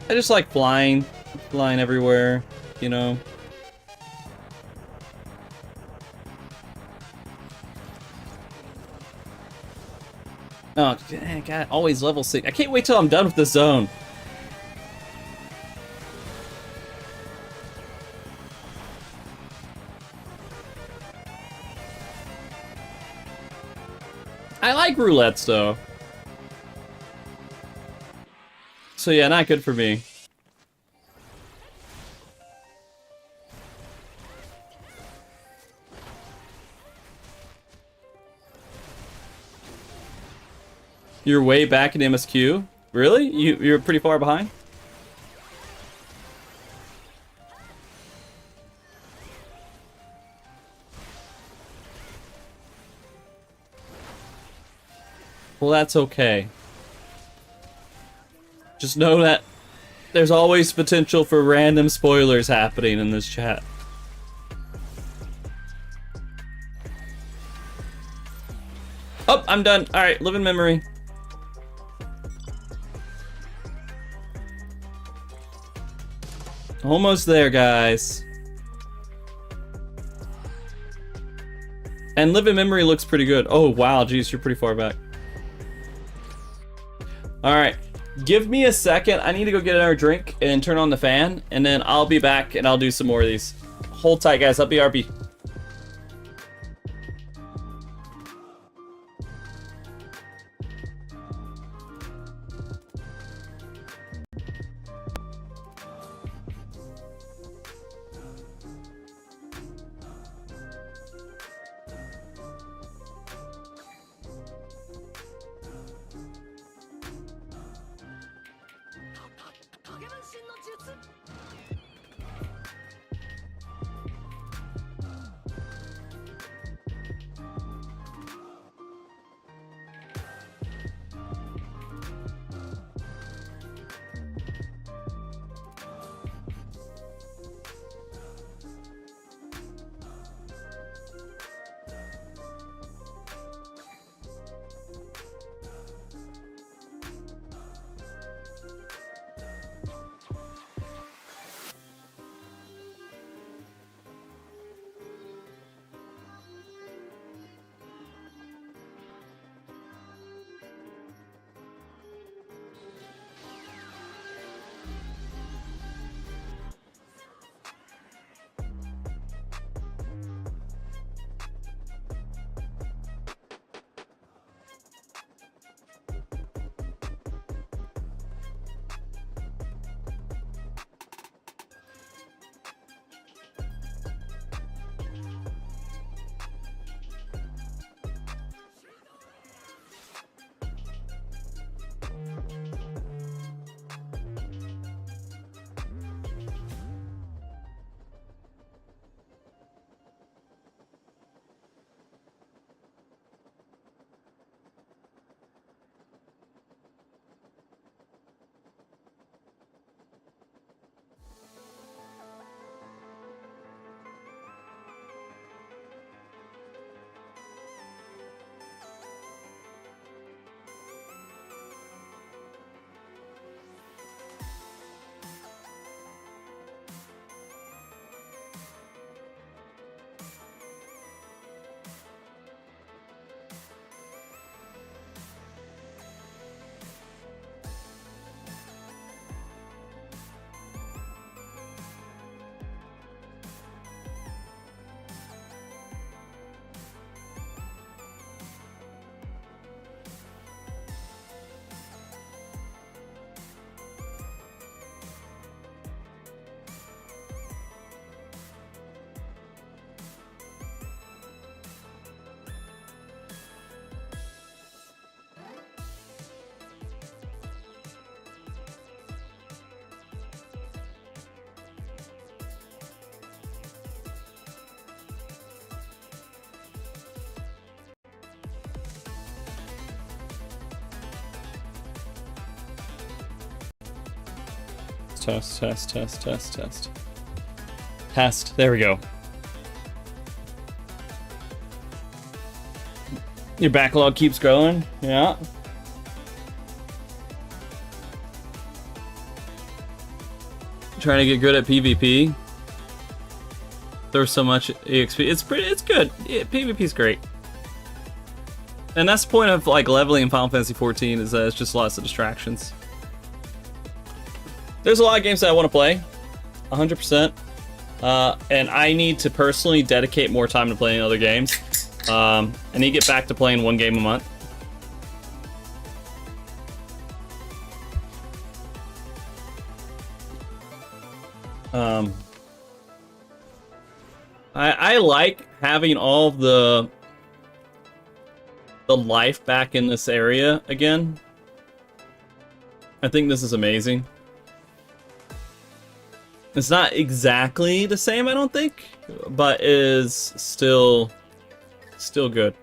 I just like flying everywhere, you know. Oh, God, always level 6. I can't wait till I'm done with this zone. I like roulettes, though. So yeah, not good for me. You're way back in MSQ? Really? You're pretty far behind? Well, that's okay. Just know that there's always potential for random spoilers happening in this chat. Oh, I'm done. Alright, live in memory. Almost there, guys. And live in memory looks pretty good. Oh, wow, geez, you're pretty far back. Alright, give me a second. I need to go get another drink and turn on the fan, and then I'll be back and I'll do some more of these. Hold tight, guys. I'll be RB. Test. Test. There we go. Your backlog keeps growing. Yeah. trying to get good at PvP. There's so much EXP. It's good. PvP's great. And that's the point of like leveling in Final Fantasy XIV, is that it's just lots of distractions. There's a lot of games that I want to play, 100%. And I need to personally dedicate more time to playing other games. I need to get back to playing one game a month. I like having all the life back in this area again. I think this is amazing. It's not exactly the same, I don't think, but is still good.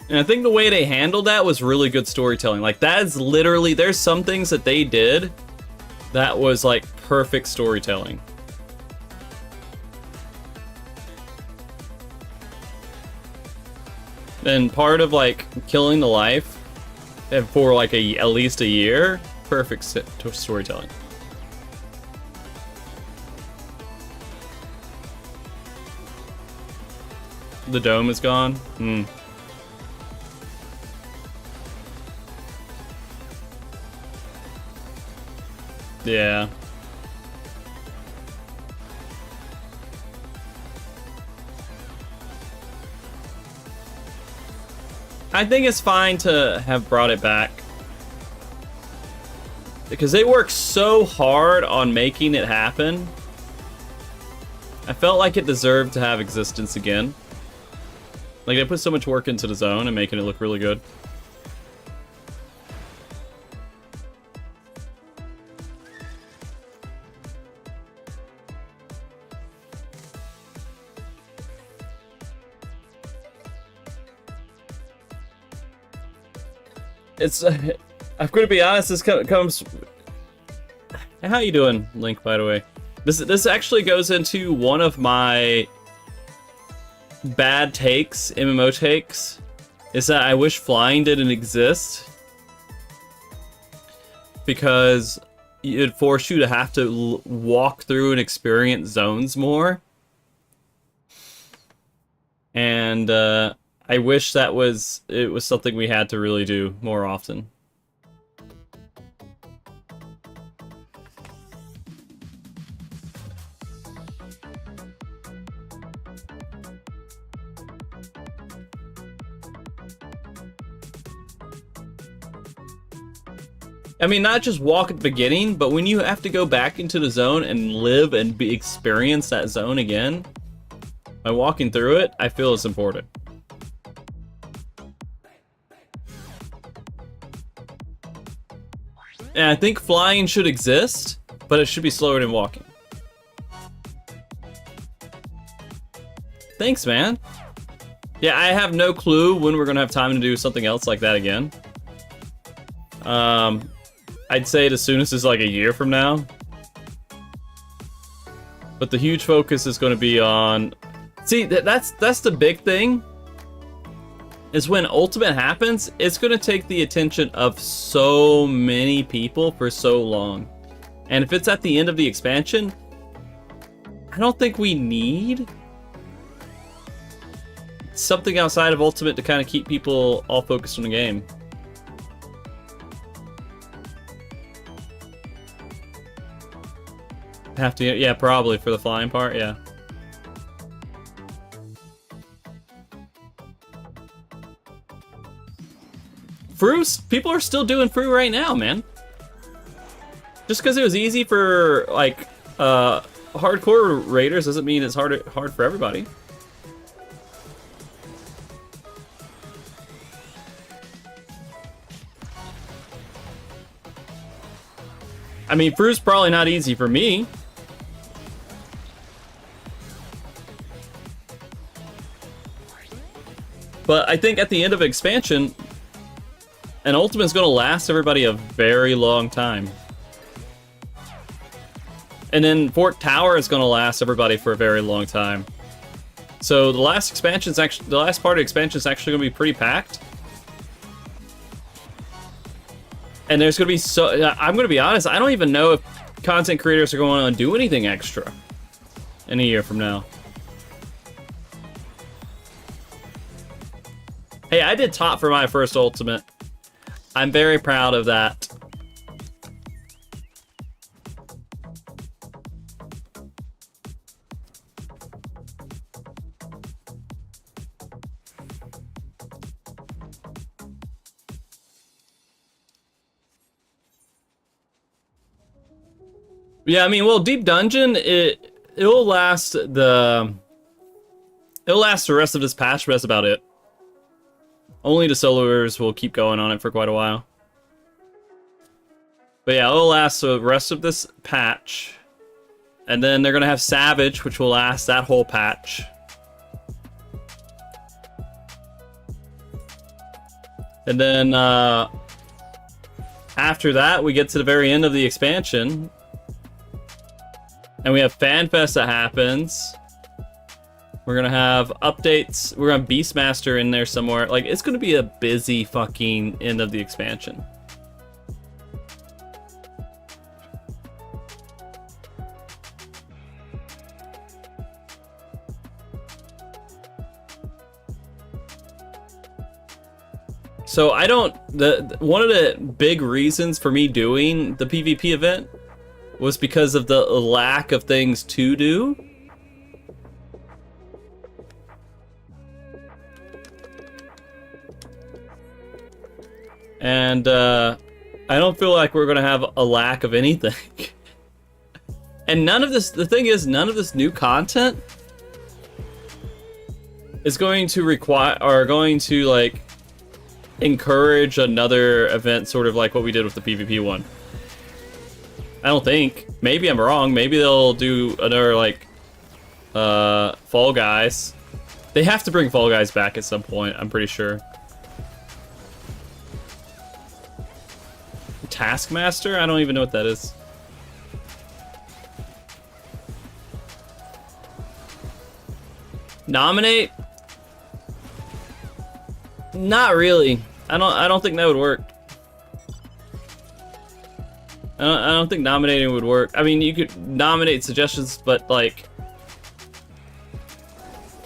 And I think the way they handled that was really good storytelling. Like, that is literally, there's some things that they did that was like perfect storytelling. And part of like killing the life and for like at least a year, perfect storytelling. The dome is gone. Yeah. I think it's fine to have brought it back, because they worked so hard on making it happen. I felt like it deserved to have existence again. Like, they put so much work into the zone and making it look really good. It's, I'm going to be honest, this comes... How you doing, Link, by the way? This actually goes into one of my bad takes, MMO takes, is that I wish flying didn't exist, because it'd force you to have to walk through and experience zones more. And, I wish it was something we had to really do more often. I mean, not just walk at the beginning, but when you have to go back into the zone and live and experience that zone again, by walking through it, I feel it's important. And I think flying should exist, but it should be slower than walking. Thanks, man. Yeah, I have no clue when we're gonna have time to do something else like that again. I'd say the soonest is like a year from now. But the huge focus is gonna be on... See, that's the big thing. Is when Ultimate happens, it's going to take the attention of so many people for so long. And if it's at the end of the expansion, I don't think we need something outside of Ultimate to kind of keep people all focused on the game. Have to, yeah, probably for the flying part, yeah. Fru's, people are still doing Fru right now, man. Just because it was easy for, like, hardcore raiders doesn't mean it's hard for everybody. I mean, Fru's probably not easy for me. But I think at the end of expansion, and Ultimate is going to last everybody a very long time. And then Fort Tower is going to last everybody for a very long time. So the last expansion's actually, the last part of the expansion is actually going to be pretty packed. And there's going to be I'm going to be honest, I don't even know if content creators are going to do anything extra in a year from now. Hey, I did top for my first Ultimate. I'm very proud of that. Yeah, I mean, well, Deep Dungeon, it'll last the rest of this patch, but that's about it. Only the soloers will keep going on it for quite a while. But yeah, it'll last the rest of this patch. And then they're gonna have Savage, which will last that whole patch. And then after that, we get to the very end of the expansion. And we have FanFest that happens. We're gonna have updates. We're gonna have Beastmaster in there somewhere. Like, it's gonna be a busy fucking end of the expansion. So I don't, one of the big reasons for me doing the PvP event was because of the lack of things to do. And I don't feel like we're gonna have a lack of anything. And none of this, the thing is, none of this new content is going to require, or going to like encourage another event sort of like what we did with the PvP one. I don't think. Maybe I'm wrong. Maybe they'll do another, like, Fall Guys. They have to bring Fall Guys back at some point, I'm pretty sure. Taskmaster? I don't even know what that is. Nominate? Not really. I don't think that would work. I don't think nominating would work. I mean, you could nominate suggestions, but like,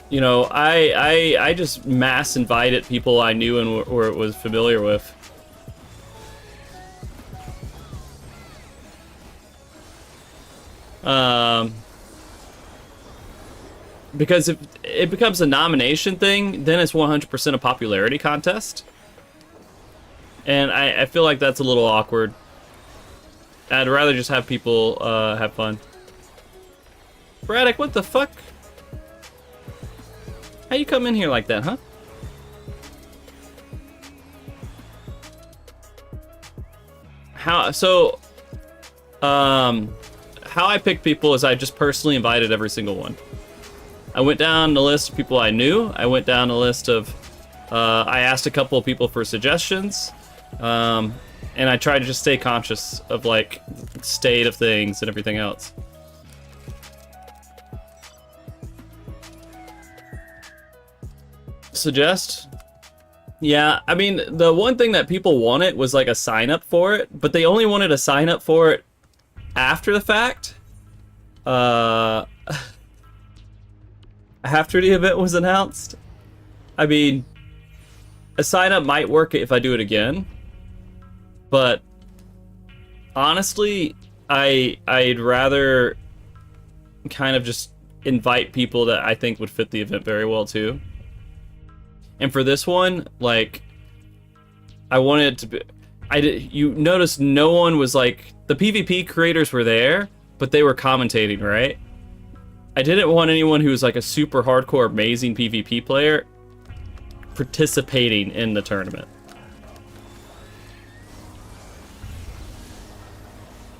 you know, I just mass invited people I knew and or was familiar with. Because if it becomes a nomination thing, then it's 100% a popularity contest. And I feel like that's a little awkward. I'd rather just have people have fun. Braddock, what the fuck? How you come in here like that, huh? How I pick people is I just personally invited every single one. I went down the list of people I knew. I went down the list of, I asked a couple of people for suggestions. And I try to just stay conscious of, like, state of things and everything else. Suggest? Yeah, I mean, the one thing that people wanted was, like, a sign-up for it, but they only wanted a sign-up for it after the fact. After the event was announced. I mean, a sign-up might work if I do it again. But honestly, I'd rather kind of just invite people that I think would fit the event very well too. And for this one, like, I wanted it to be, you notice no one was like, the PvP creators were there, but they were commentating, right? I didn't want anyone who was like a super hardcore amazing PvP player participating in the tournament.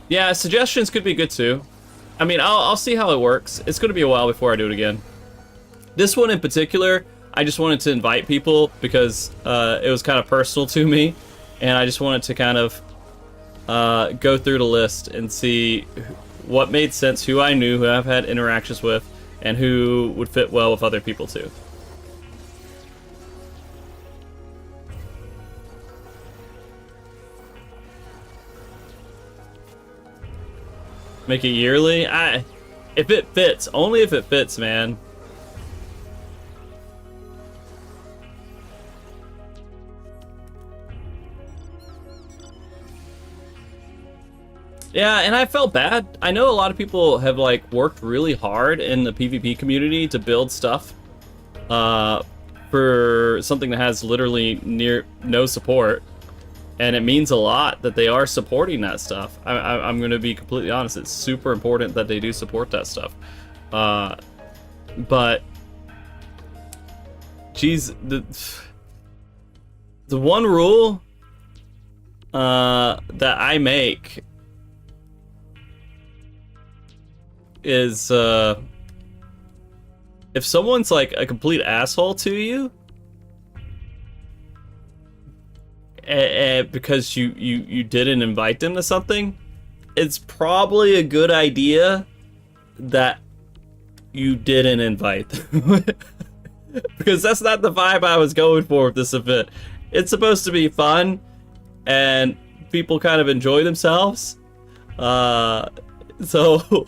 Yeah, suggestions could be good too. I mean, I'll see how it works. It's going to be a while before I do it again. This one in particular, I just wanted to invite people because it was kind of personal to me, and I just wanted to kind of go through the list and see what made sense, who I knew, who I've had interactions with, and who would fit well with other people too. Make it yearly? If it fits. Only if it fits, man. Yeah, and I felt bad. I know a lot of people have like worked really hard in the PvP community to build stuff for something that has literally near no support, and it means a lot that they are supporting that stuff. I'm going to be completely honest. It's super important that they do support that stuff. But geez, the one rule that I make is if someone's like a complete asshole to you because you didn't invite them to something, it's probably a good idea that you didn't invite them. Because that's not the vibe I was going for with this event. It's supposed to be fun and people kind of enjoy themselves, so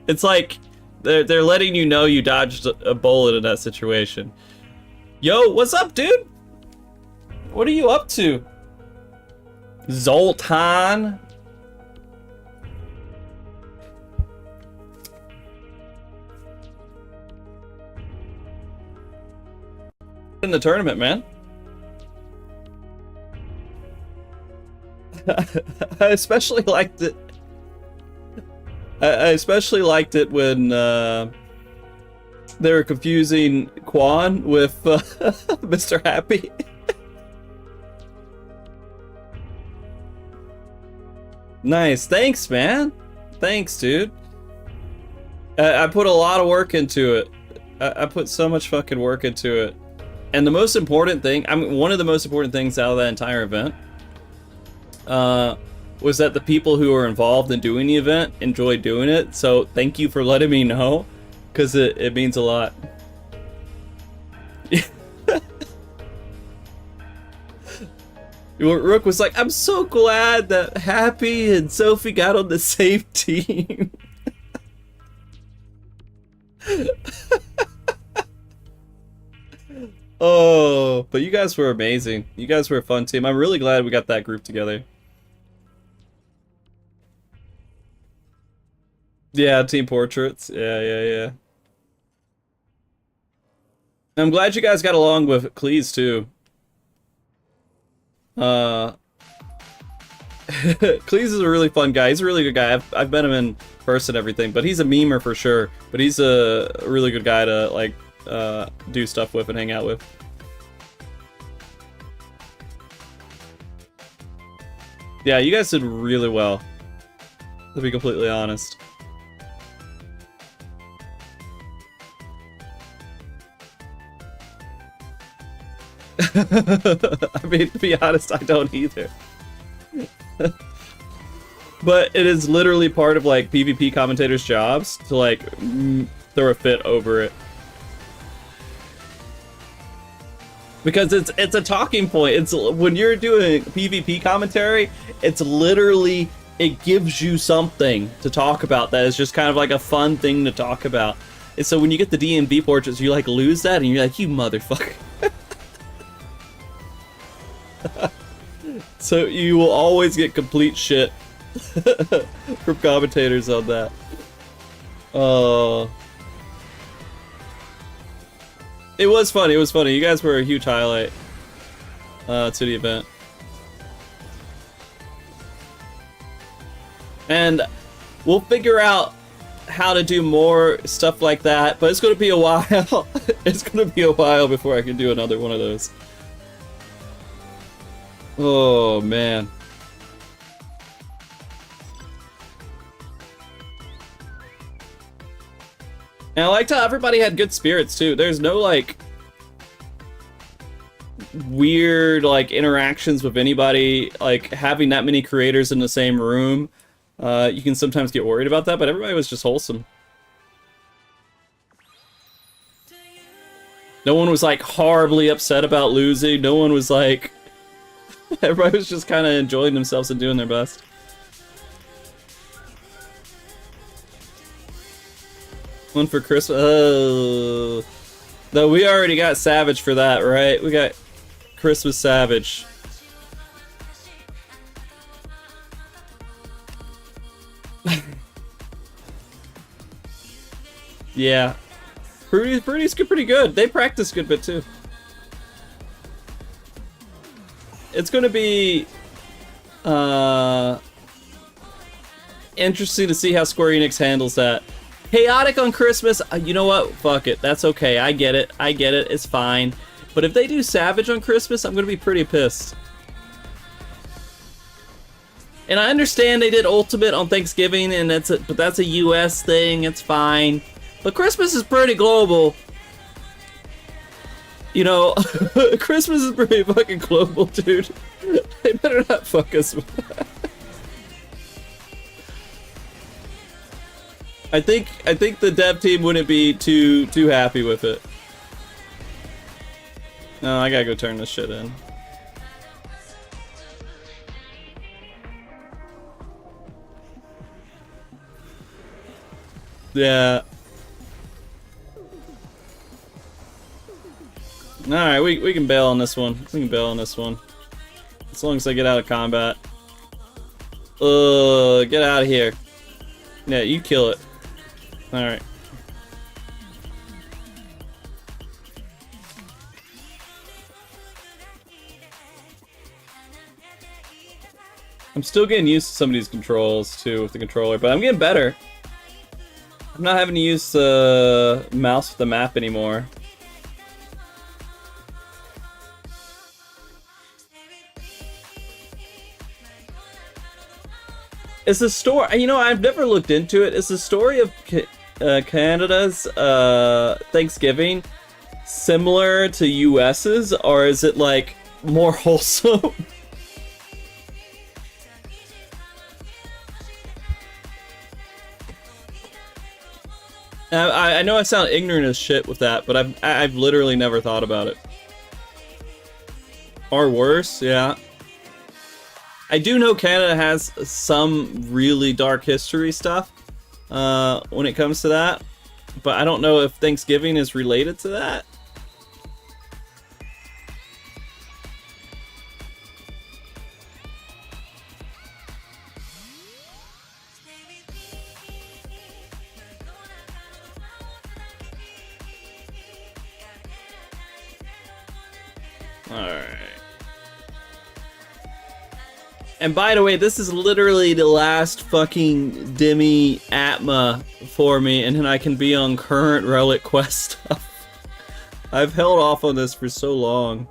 it's like they're letting you know you dodged a bullet in that situation. Yo, what's up, dude? What are you up to? Zoltan? In the tournament, man. I especially liked it. I especially liked it when they were confusing Quan with Mr. Happy. Nice, thanks, man. Thanks, dude. I put a lot of work into it. I put so much fucking work into it. And the most important thing, I mean, one of the most important things out of that entire event was that the people who were involved in doing the event enjoyed doing it. So thank you for letting me know, because it means a lot. Rook was like, I'm so glad that Happy and Sophie got on the same team. Oh, but you guys were amazing. You guys were a fun team. I'm really glad we got that group together. Yeah, team portraits. Yeah. I'm glad you guys got along with Cleese too. Cleese is a really fun guy. He's a really good guy. I've met him in person and everything, but he's a memer for sure. But he's a really good guy to like do stuff with and hang out with. Yeah, you guys did really well, to be completely honest. I mean, to be honest, I don't either. But it is literally part of like PvP commentators' jobs to like throw a fit over it. Because it's a talking point. It's when you're doing PvP commentary, it's literally, it gives you something to talk about that is just kind of like a fun thing to talk about. And so when you get the DMV portraits, you like lose that and you're like, you motherfucker. So you will always get complete shit from commentators on that. It was funny, it was funny. You guys were a huge highlight to the event. And we'll figure out how to do more stuff like that, but it's gonna be a while. It's gonna be a while before I can do another one of those. Oh, man. And I liked how everybody had good spirits, too. There's no, like, weird, like, interactions with anybody. Like, having that many creators in the same room You can sometimes get worried about that, but everybody was just wholesome. No one was like horribly upset about losing. No one was like... Everybody was just kind of enjoying themselves and doing their best. One for Christmas. Oh. Though we already got Savage for that, right? We got Christmas Savage. Yeah. Fruity's pretty good. They practice a good bit too. It's gonna be interesting to see how Square Enix handles that. Chaotic on Christmas, you know what? Fuck it. That's okay. I get it. I get it. It's fine. But if they do Savage on Christmas, I'm gonna be pretty pissed. And I understand they did Ultimate on Thanksgiving, and but that's a US thing. It's fine. But Christmas is pretty global. You know, Christmas is pretty fucking global, dude. They better not fuck us with that. I think the dev team wouldn't be too happy with it. No, I gotta go turn this shit in. Yeah. Alright, we can bail on this one. We can bail on this one. As long as I get out of combat. Get out of here. Yeah, you kill it. Alright. I'm still getting used to some of these controls too with the controller, but I'm getting better. I'm not having to use the mouse with the map anymore. Is the story, you know, I've never looked into it. Is the story of Canada's Thanksgiving similar to US's, or is it like more wholesome? I know I sound ignorant as shit with that, but I've literally never thought about it. Or worse, yeah. I do know Canada has some really dark history stuff when it comes to that, but I don't know if Thanksgiving is related to that. Alright. And by the way, this is literally the last fucking Demi Atma for me, and then I can be on current Relic Quest stuff. I've held off on this for so long.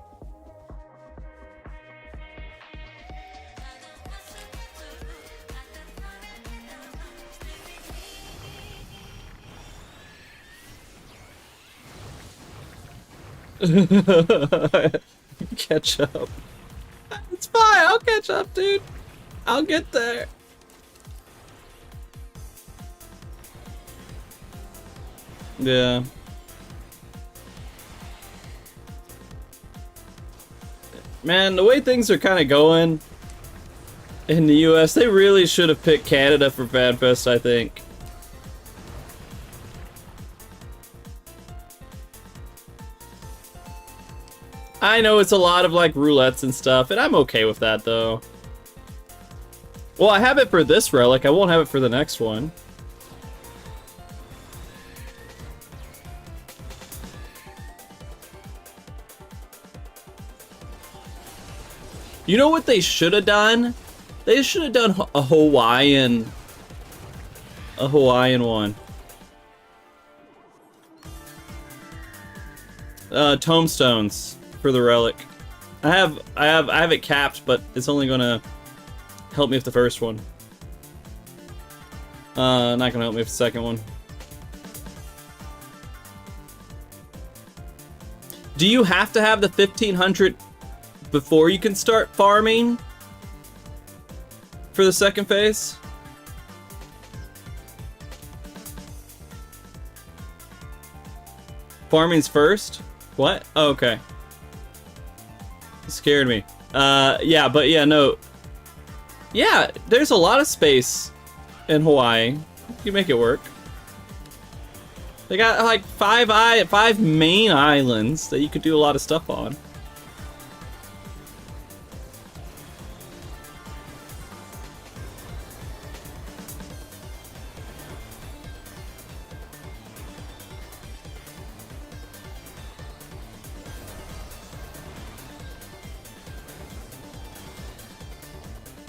Catch up. It's fine, I'll catch up, dude. I'll get there. Yeah. Man, the way things are kind of going in the US, they really should have picked Canada for FanFest, I think. I know it's a lot of like roulettes and stuff, and I'm okay with that though. Well, I have it for this relic, I won't have it for the next one. You know what they should have done? They should have done a Hawaiian one. Tombstones for the relic. I have it capped, but it's only gonna help me with the first one. Not gonna help me with the second one. Do you have to have the 1500 before you can start farming for the second phase? farming's first? What? Oh, okay. It scared me. Yeah, but yeah, no. Yeah, there's a lot of space in Hawaii. You make it work. They got like five main islands that you could do a lot of stuff on.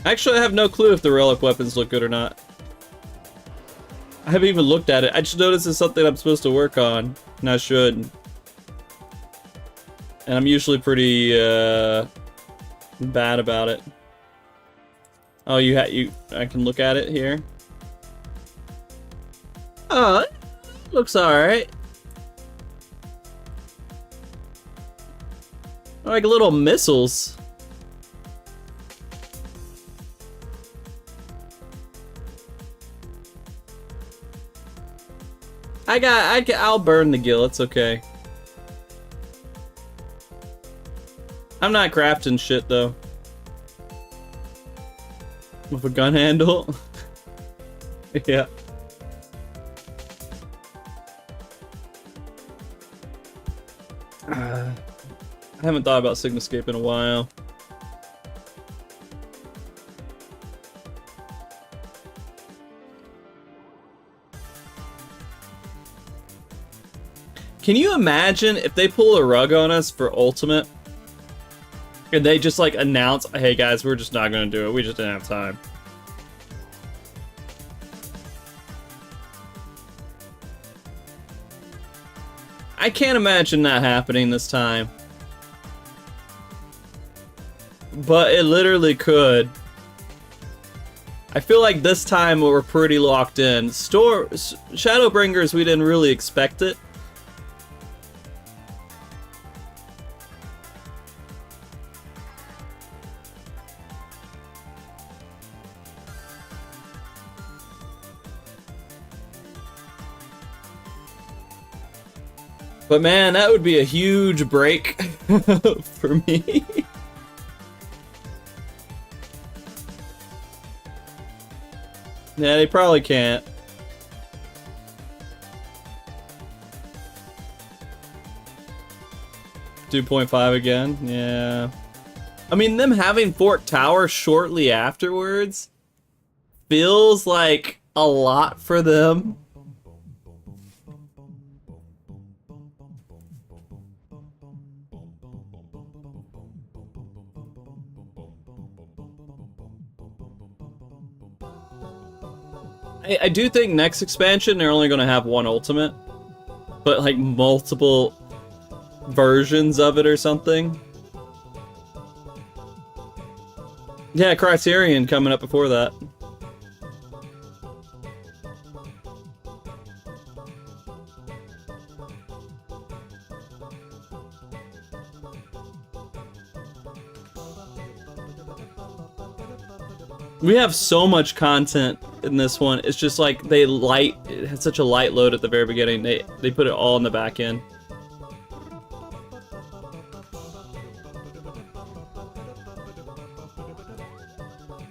Actually, I have no clue if the relic weapons look good or not. I haven't even looked at it. I just noticed it's something I'm supposed to work on, and I should. And I'm usually pretty bad about it. Oh, I can look at it here. Oh, it looks alright. Like little missiles. I'll burn the gill, it's okay. I'm not crafting shit though. With a gun handle? Yeah. I haven't thought about Sigmascape in a while. Can you imagine if they pull a rug on us for Ultimate? And they just like announce, hey guys, we're just not gonna do it. We just didn't have time. I can't imagine that happening this time. But it literally could. I feel like this time we're pretty locked in. Shadowbringers, we didn't really expect it. But man, that would be a huge break for me. Yeah, they probably can't. $2.5 again? Yeah. I mean, them having Fort Tower shortly afterwards feels like a lot for them. I do think next expansion they're only going to have one ultimate, but like multiple versions of it or something. Yeah, Criterion coming up before that. We have so much content in this one. It's just like it had such a light load at the very beginning. They put it all in the back end.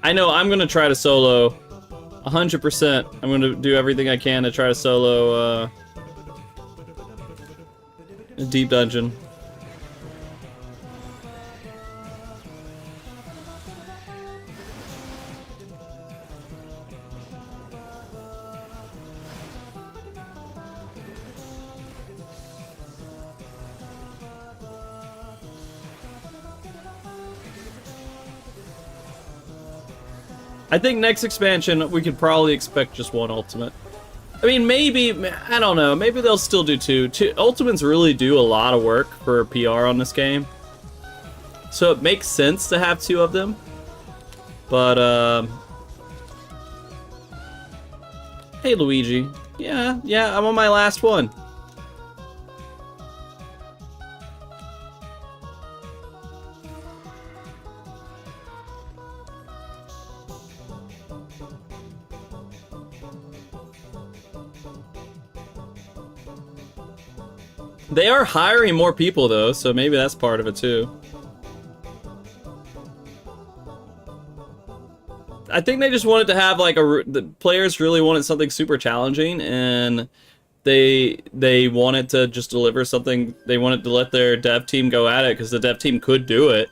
I know I'm gonna try to solo 100%. I'm gonna do everything I can to try to solo a deep dungeon. I think next expansion, we could probably expect just one ultimate. I mean, maybe, I don't know, maybe they'll still do two. Ultimates really do a lot of work for PR on this game. So it makes sense to have two of them. But, hey, Luigi. Yeah, I'm on my last one. They are hiring more people though, so maybe that's part of it too. I think they just wanted to have like the players really wanted something super challenging, and they wanted to just deliver something. They wanted to let their dev team go at it because the dev team could do it,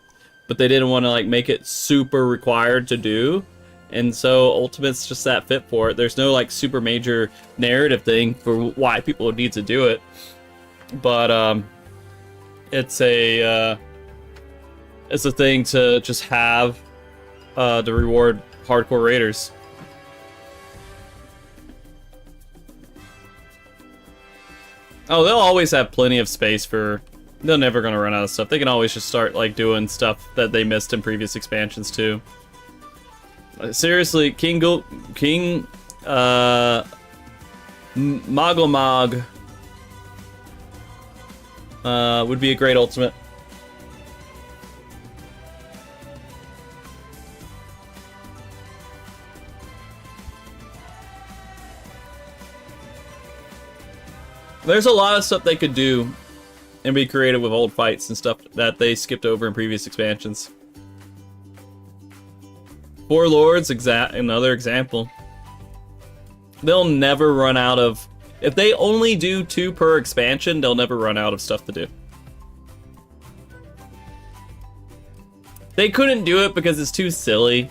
but they didn't want to like make it super required to do. And so Ultimate's just that fit for it. There's no like super major narrative thing for why people would need to do it, but it's a thing to just have to reward hardcore raiders. Oh, they'll always have plenty of space for... They're never gonna run out of stuff. They can always just start like doing stuff that they missed in previous expansions too. Seriously, Magomag would be a great ultimate. There's a lot of stuff they could do and be creative with old fights and stuff that they skipped over in previous expansions. Four Lords, another example. They'll never run out of... If they only do 2 per expansion, they'll never run out of stuff to do. They couldn't do it because it's too silly.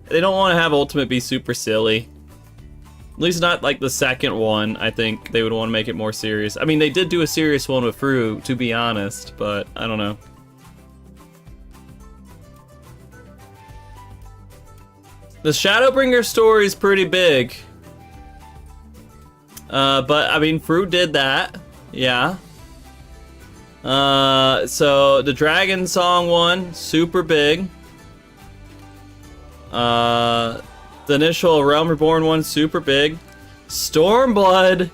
They don't want to have Ultimate be super silly. At least not like the second one. I think they would want to make it more serious. I mean, they did do a serious one with Fru, to be honest, but I don't know. The Shadowbringer story is pretty big. But, I mean, Fru did that. Yeah. So, the Dragon Song one, super big. The initial Realm Reborn one, super big. Stormblood.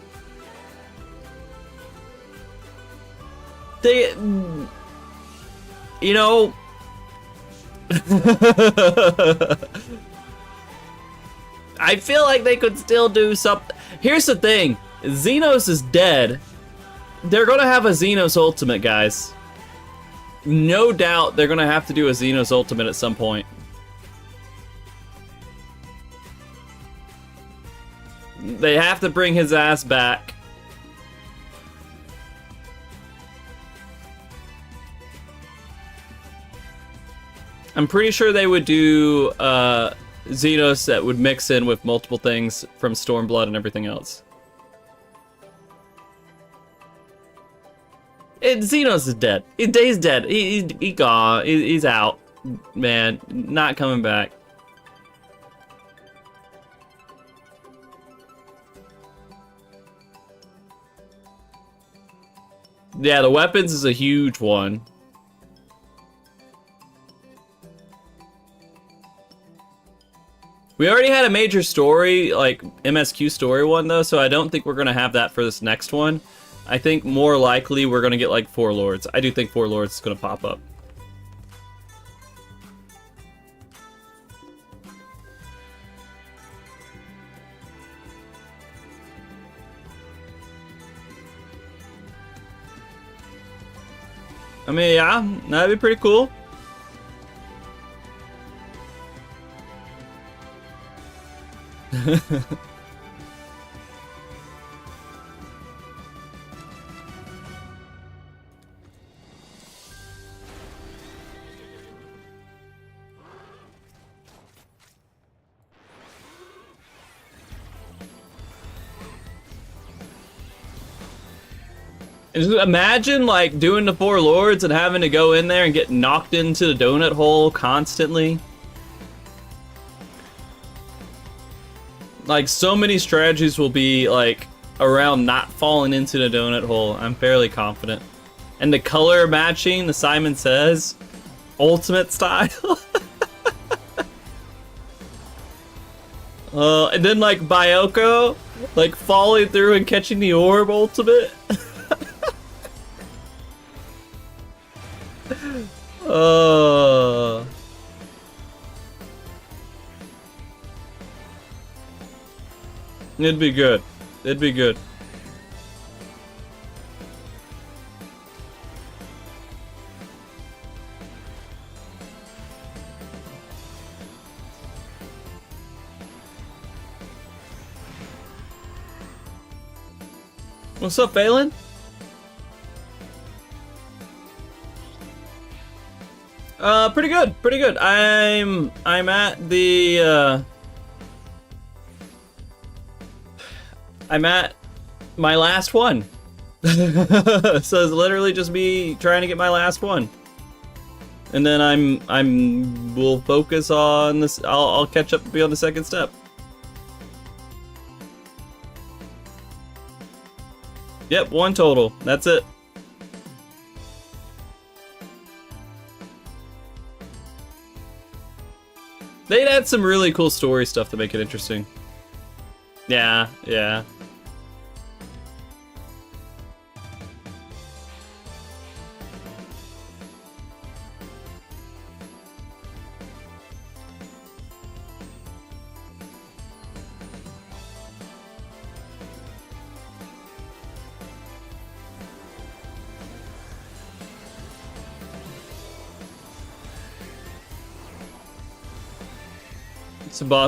They... You know... I feel like they could still do something. Here's the thing. Xenos is dead. They're gonna have a Xenos Ultimate, guys. No doubt they're gonna have to do a Xenos Ultimate at some point. They have to bring his ass back. I'm pretty sure they would do Xenos that would mix in with multiple things from Stormblood and everything else. Xenos is dead. He's dead. He's gone. He's out. Man, not coming back. Yeah, the weapons is a huge one. We already had a major story, like MSQ story one though, so I don't think we're gonna have that for this next one. I think more likely we're gonna get like Four Lords. I do think Four Lords is gonna pop up. I mean, yeah, that'd be pretty cool. Just imagine like doing the Four Lords and having to go in there and get knocked into the donut hole constantly. Like, so many strategies will be like around not falling into the donut hole. I'm fairly confident. And the color matching, the Simon Says ultimate style. And then like Byoko, like falling through and catching the orb ultimate. It'd be good. It'd be good. What's up, Phelan? Pretty good, pretty good. I'm at the I'm at my last one. So it's literally just me trying to get my last one. And then we'll focus on this. I'll catch up and be on the second step. Yep, one total. That's it. They'd add some really cool story stuff to make it interesting. Yeah, yeah.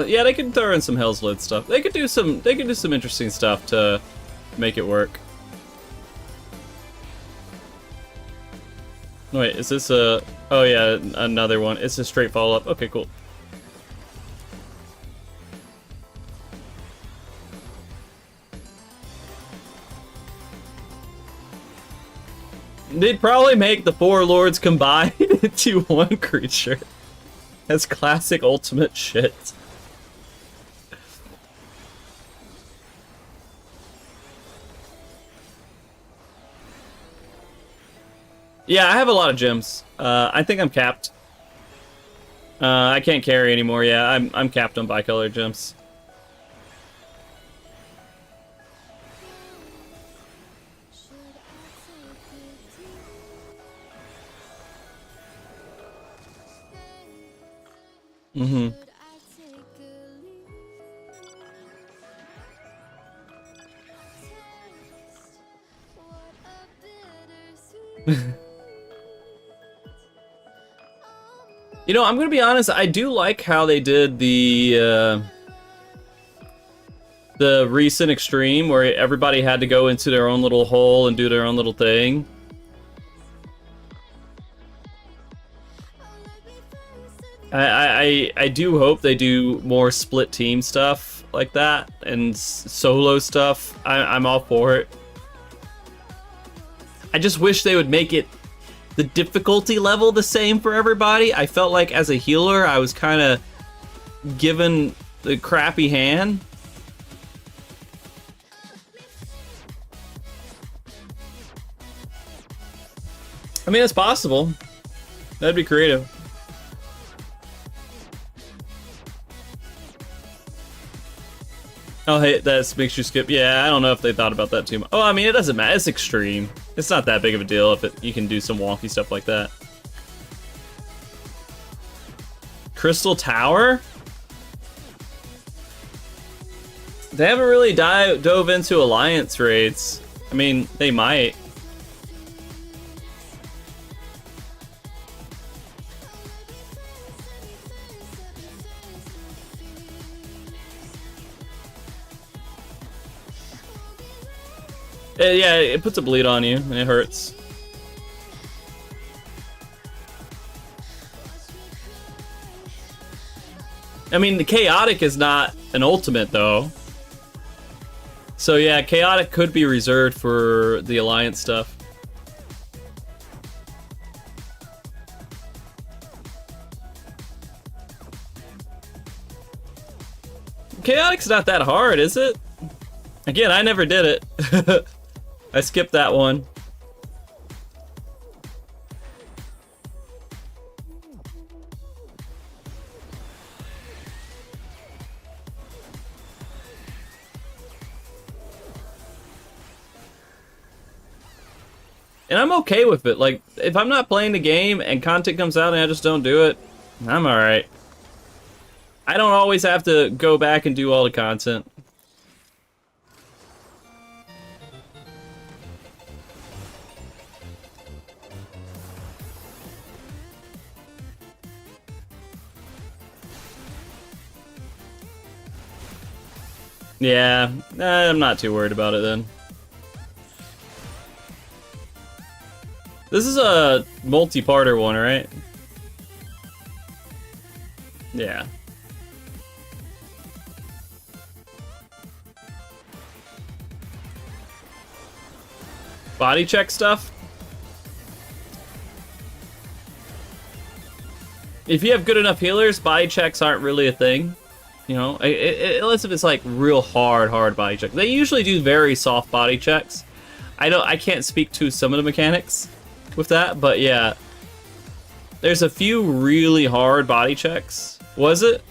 Yeah, they could throw in some Hell's Lid stuff. They could do some interesting stuff to make it work. Wait, is this a... Oh yeah, another one. It's a straight follow-up. Okay, cool. They'd probably make the four lords combined into one creature. That's classic ultimate shit. Yeah, I have a lot of gems. I think I'm capped. I can't carry anymore. Yeah, I'm capped on bicolor gems. Mm-hmm. You know, I'm gonna be honest, I do like how they did the recent extreme where everybody had to go into their own little hole and do their own little thing. I do hope they do more split team stuff like that and solo stuff. I'm all for it. I just wish they would make it the difficulty level the same for everybody. I felt like as a healer, I was kind of given the crappy hand. I mean, it's possible. That'd be creative. Oh, hey, that makes you skip. Yeah, I don't know if they thought about that too much. Oh, I mean, it doesn't matter. It's extreme. It's not that big of a deal if you can do some wonky stuff like that. Crystal Tower? They haven't really dove into alliance raids. I mean, they might. Yeah, it puts a bleed on you, and it hurts. I mean, the Chaotic is not an ultimate, though. So yeah, Chaotic could be reserved for the Alliance stuff. Chaotic's not that hard, is it? Again, I never did it. I skipped that one. And I'm okay with it. Like, if I'm not playing the game and content comes out and I just don't do it, I'm alright. I don't always have to go back and do all the content. Yeah, I'm not too worried about it then. This is a multi-parter one, right? Yeah. Body check stuff? If you have good enough healers, body checks aren't really a thing. You know, unless if it's like real hard body checks. They usually do very soft body checks. I can't speak to some of the mechanics with that, but yeah. There's a few really hard body checks. Was it?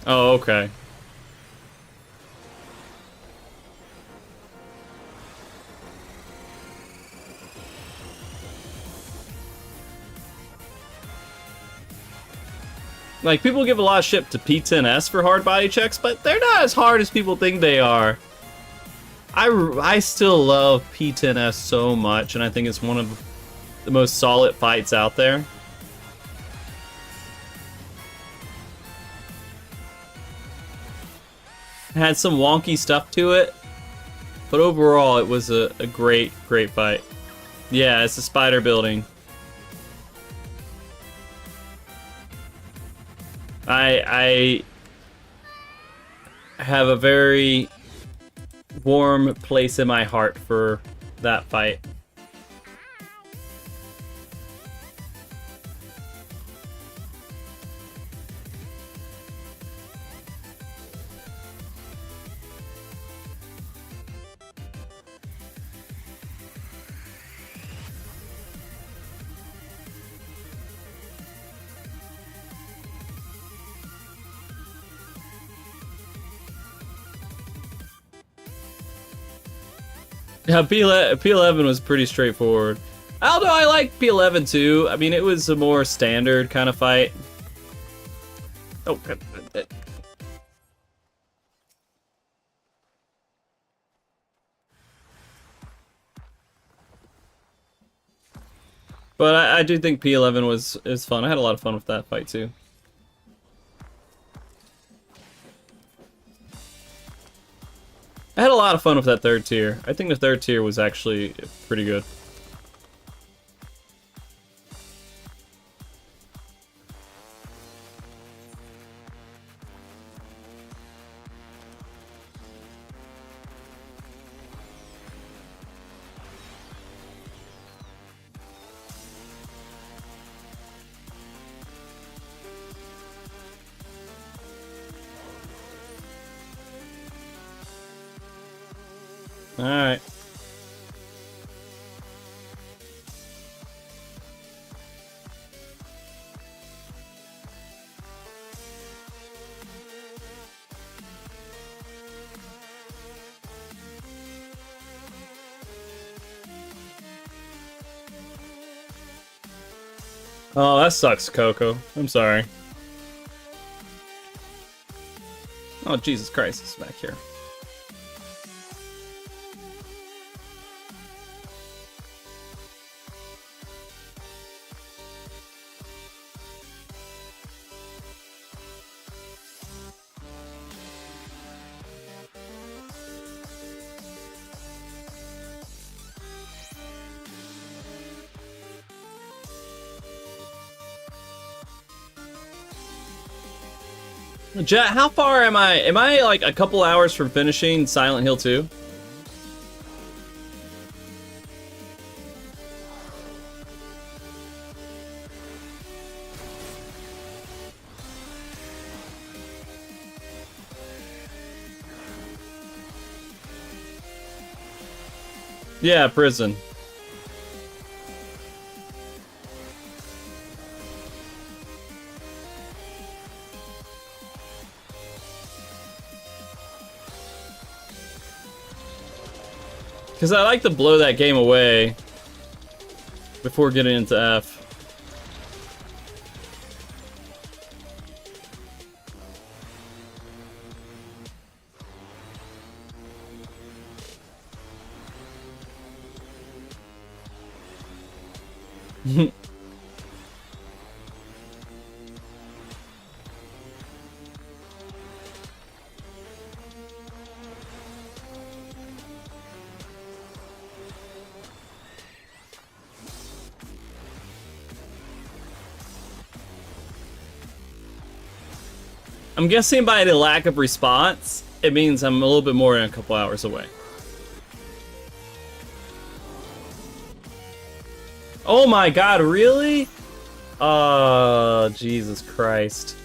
Oh, okay. Like, people give a lot of shit to P10S for hard body checks, but they're not as hard as people think they are. I still love P10S so much, and I think it's one of the most solid fights out there. It had some wonky stuff to it, but overall it was a great fight. Yeah, it's a spider building. I have a very warm place in my heart for that fight. Yeah, P11 was pretty straightforward. Although I like P11 too. I mean, it was a more standard kind of fight. Oh, but I do think P11 is fun. I had a lot of fun with that fight too. I had a lot of fun with that third tier. I think the third tier was actually pretty good. Alright. Oh, that sucks, Coco. I'm sorry. Oh, Jesus Christ, it's back here. Jet, how far am I? Am I like a couple hours from finishing Silent Hill 2? Yeah, prison. Because I like to blow that game away before getting into F. I'm guessing by the lack of response, it means I'm a little bit more than a couple hours away. Oh my god, really? Oh, Jesus Christ.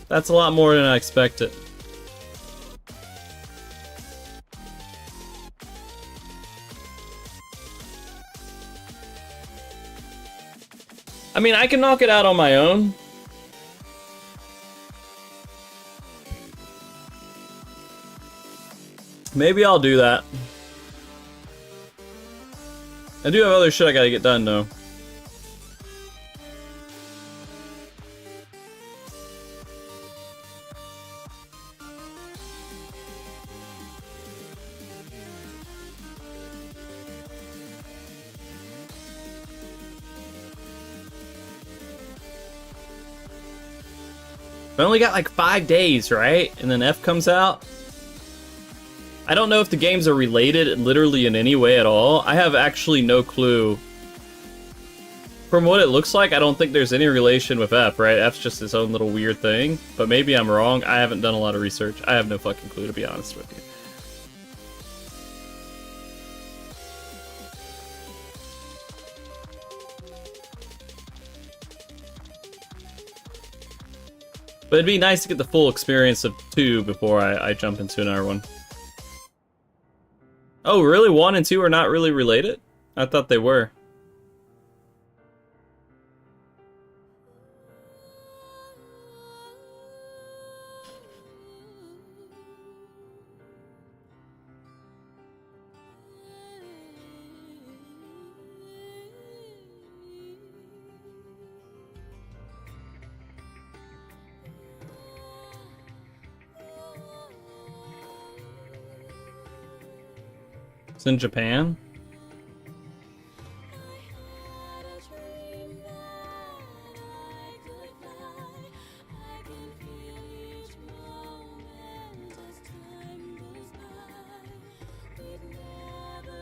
That's a lot more than I expected. I mean, I can knock it out on my own. Maybe I'll do that. I do have other shit I gotta get done, though. I only got like 5 days, right? And then F comes out. I don't know if the games are related literally in any way at all. I have actually no clue. From what it looks like, I don't think there's any relation with F, right? F's just its own little weird thing. But maybe I'm wrong. I haven't done a lot of research. I have no fucking clue, to be honest with you. But it'd be nice to get the full experience of 2 before I jump into another one. Oh, really? 1 and 2 are not really related? I thought they were. It's in Japan?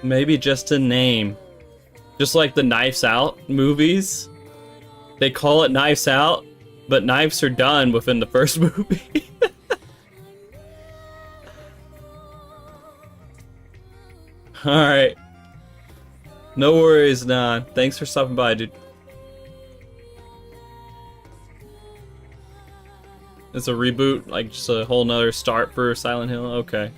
Maybe just a name. Just like the Knives Out movies. They call it Knives Out, but knives are done within the first movie. Alright. No worries, nah. Thanks for stopping by, dude. It's a reboot, like just a whole nother start for Silent Hill? Okay.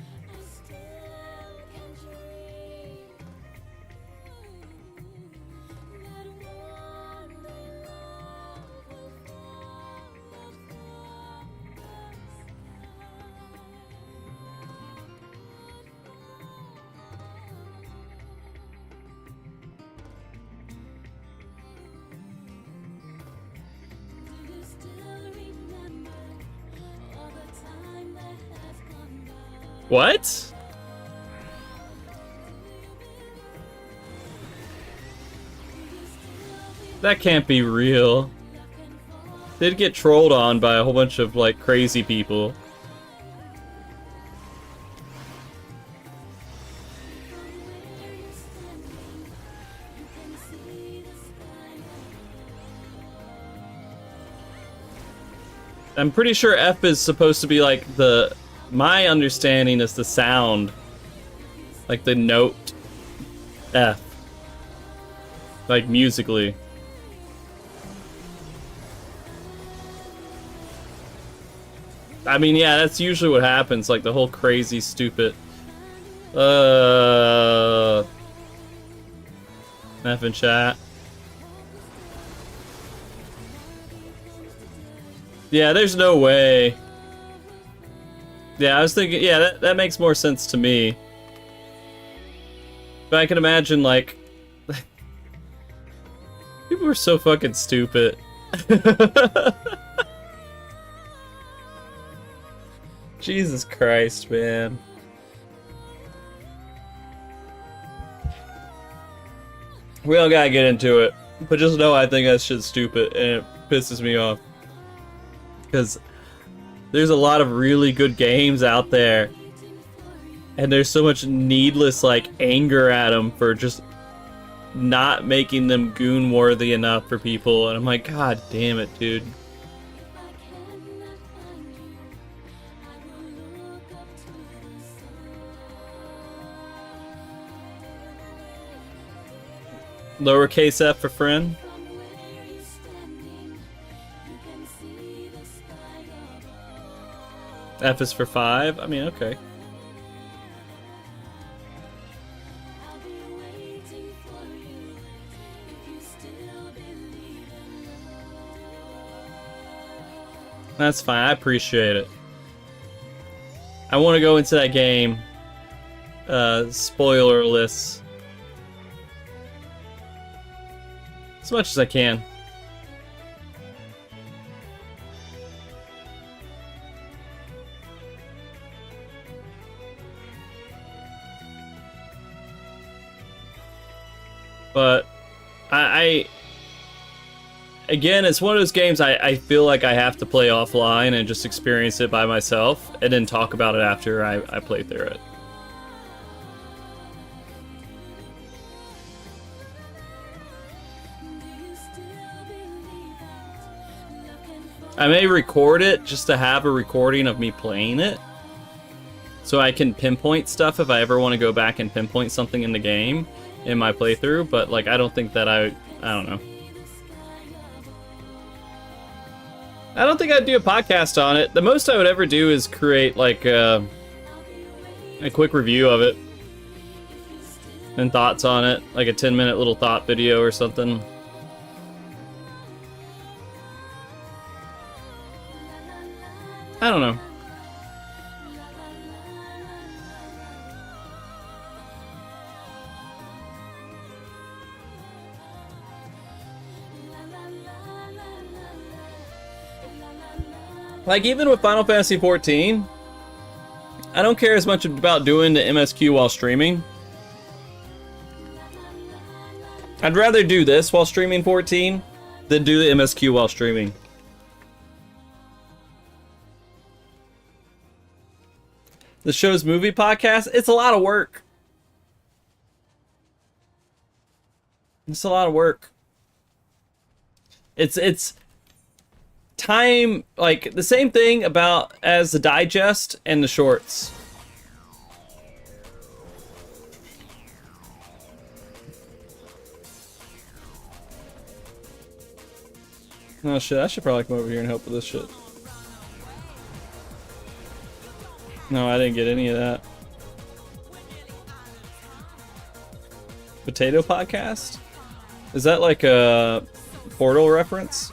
What? That can't be real. They'd get trolled on by a whole bunch of, like, crazy people. I'm pretty sure F is supposed to be, like, the... My understanding is the sound, like the note F, like musically. I mean, yeah, that's usually what happens, like the whole crazy, stupid, F in chat. Yeah, there's no way. Yeah, I was thinking, yeah, that makes more sense to me. But I can imagine, like... people are so fucking stupid. Jesus Christ, man. We don't gotta get into it. But just know I think that shit's stupid, and it pisses me off. Because... there's a lot of really good games out there, and there's so much needless, like, anger at them for just not making them goon-worthy enough for people, and I'm like, god damn it, dude. Lowercase f for friend. F is for 5. I mean, okay. That's fine. I appreciate it. I want to go into that game. Spoilerless. As much as I can. But again, it's one of those games I feel like I have to play offline and just experience it by myself and then talk about it after I play through it. I may record it just to have a recording of me playing it, so I can pinpoint stuff if I ever want to go back and pinpoint something in the game in my playthrough, but like I don't think that I don't know. I don't think I'd do a podcast on it. The most I would ever do is create like a quick review of it and thoughts on it, like a 10-minute little thought video or something. I don't know. Like, even with Final Fantasy XIV, I don't care as much about doing the MSQ while streaming. I'd rather do this while streaming 14 than do the MSQ while streaming. The show's movie podcast, it's a lot of work. It's a lot of work. It's time, like the same thing about as the digest and the shorts. Oh shit, I should probably come over here and help with this shit. No, I didn't get any of that. Potato podcast? Is that like a Portal reference?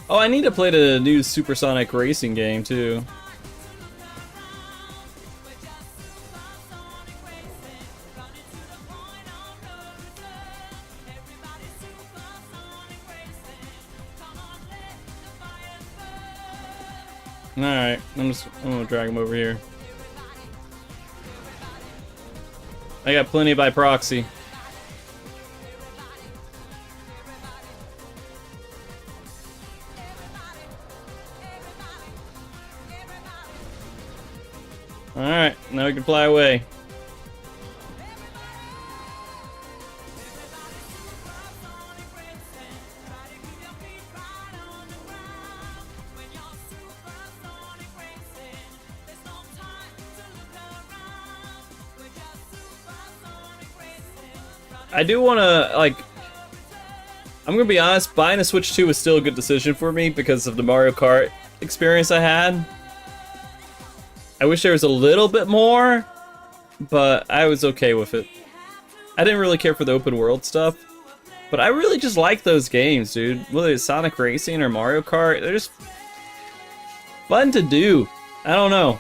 Oh, I need to play the new Supersonic Racing game too. Alright, I'm gonna drag him over here. I got plenty by proxy. Alright, now we can fly away. I do want to, like, I'm going to be honest, buying a Switch 2 was still a good decision for me because of the Mario Kart experience I had. I wish there was a little bit more, but I was okay with it. I didn't really care for the open world stuff, but I really just like those games, dude. Whether it's Sonic Racing or Mario Kart, they're just fun to do. I don't know.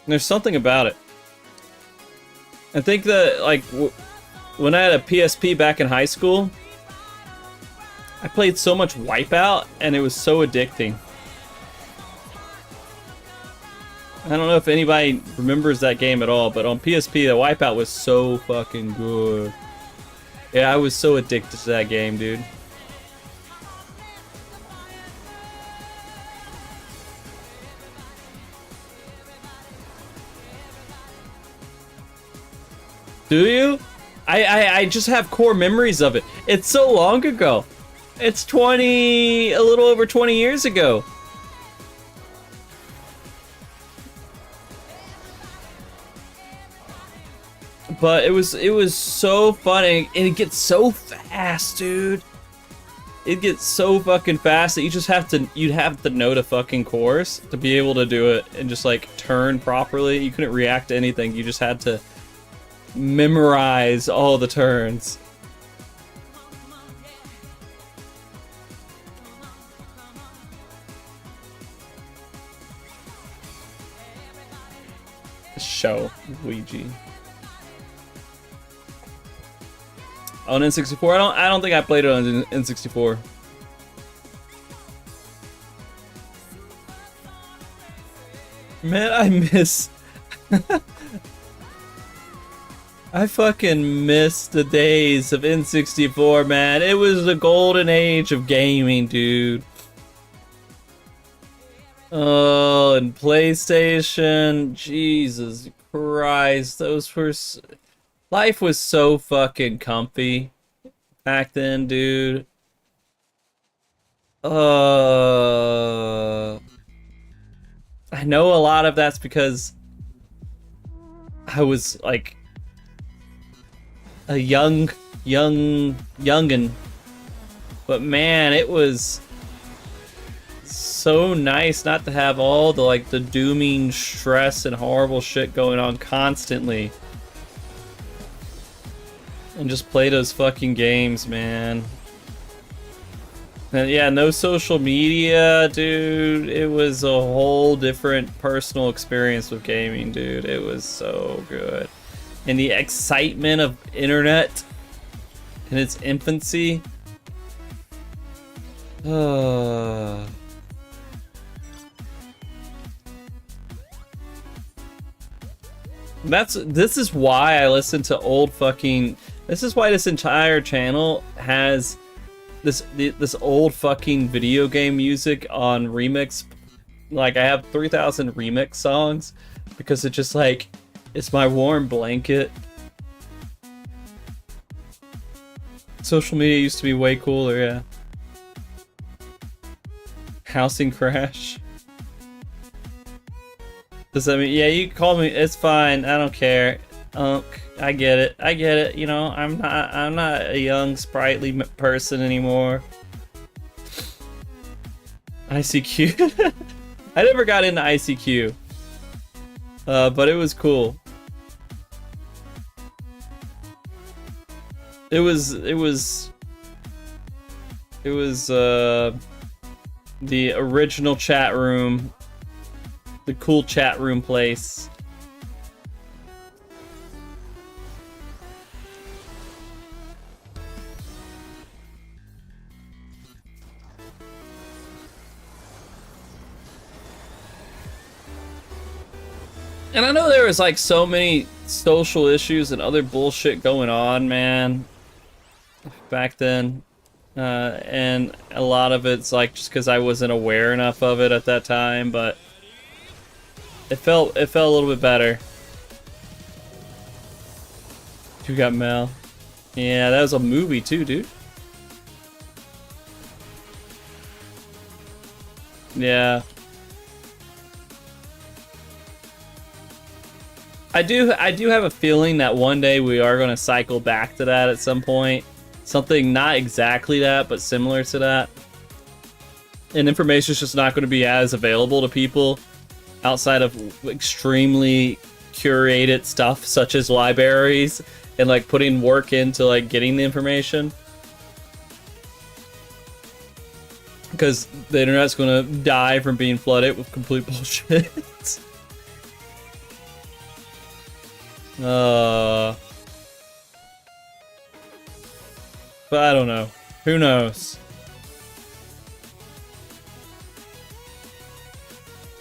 There's something about it. I think that, like, when I had a PSP back in high school, I played so much Wipeout, and it was so addicting. I don't know if anybody remembers that game at all, but on PSP, the Wipeout was so fucking good. Yeah, I was so addicted to that game, dude. Do you? I just have core memories of it. It's so long ago. It's a little over 20 years ago. But it was so funny, and it gets so fast, dude. It gets so fucking fast that you'd have to know the fucking course to be able to do it and just like turn properly. You couldn't react to anything. You just had to memorize all the turns. Show Ouija. On N64, I don't think I played it on N64. Man, I miss. I fucking miss the days of N64, man. It was the golden age of gaming, dude. Oh, and PlayStation, Jesus Christ, those were. Life was so fucking comfy back then, dude. I know a lot of that's because I was like a youngin'. But man, it was so nice not to have all the like the dooming stress and horrible shit going on constantly. And just play those fucking games, man. And yeah, no social media, dude. It was a whole different personal experience with gaming, dude. It was so good. And the excitement of internet in its infancy. This is why I listen to old fucking. This is why this entire channel has this old fucking video game music on remix. Like I have 3,000 remix songs because it's just like it's my warm blanket. Social media used to be way cooler, yeah. Housing crash. Does that mean, yeah, you call me, it's fine, I don't care. I get it, you know, I'm not a young, sprightly person anymore. ICQ? I never got into ICQ. But it was cool. It was the original chat room. The cool chat room place. And I know there was like so many social issues and other bullshit going on, man, back then. And a lot of it's like just because I wasn't aware enough of it at that time, but it felt a little bit better. You got Mel. Yeah, that was a movie too, dude. Yeah. I do have a feeling that one day we are going to cycle back to that at some point. Something not exactly that, but similar to that. And information is just not going to be as available to people outside of extremely curated stuff such as libraries and like putting work into like getting the information. Because the internet's going to die from being flooded with complete bullshit. But I don't know. Who knows?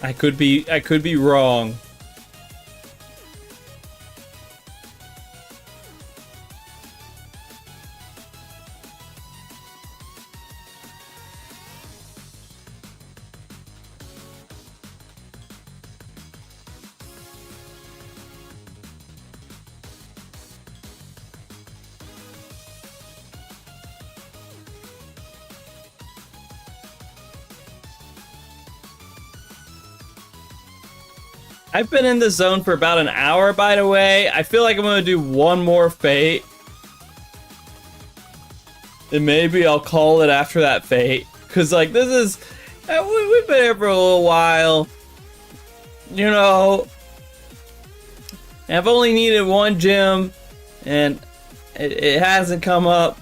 I could be wrong. I've been in this zone for about an hour, by the way. I feel like I'm gonna do one more fate. And maybe I'll call it after that fate. Cause like this is, we've been here for a little while. You know, I've only needed one gem, and it hasn't come up.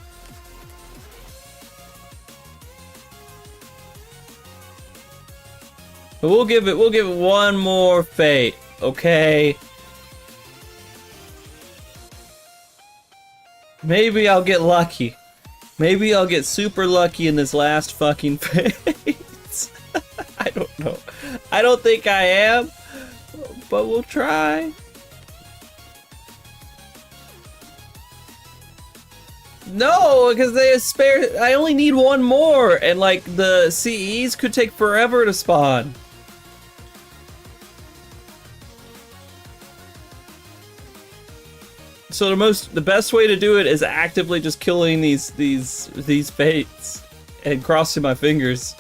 But we'll give it one more fate, okay? Maybe I'll get lucky. Maybe I'll get super lucky in this last fucking phase. I don't know. I don't think I am, but we'll try. No, because they spare. I only need one more, and like the CEs could take forever to spawn. So the best way to do it is actively just killing these fates and crossing my fingers.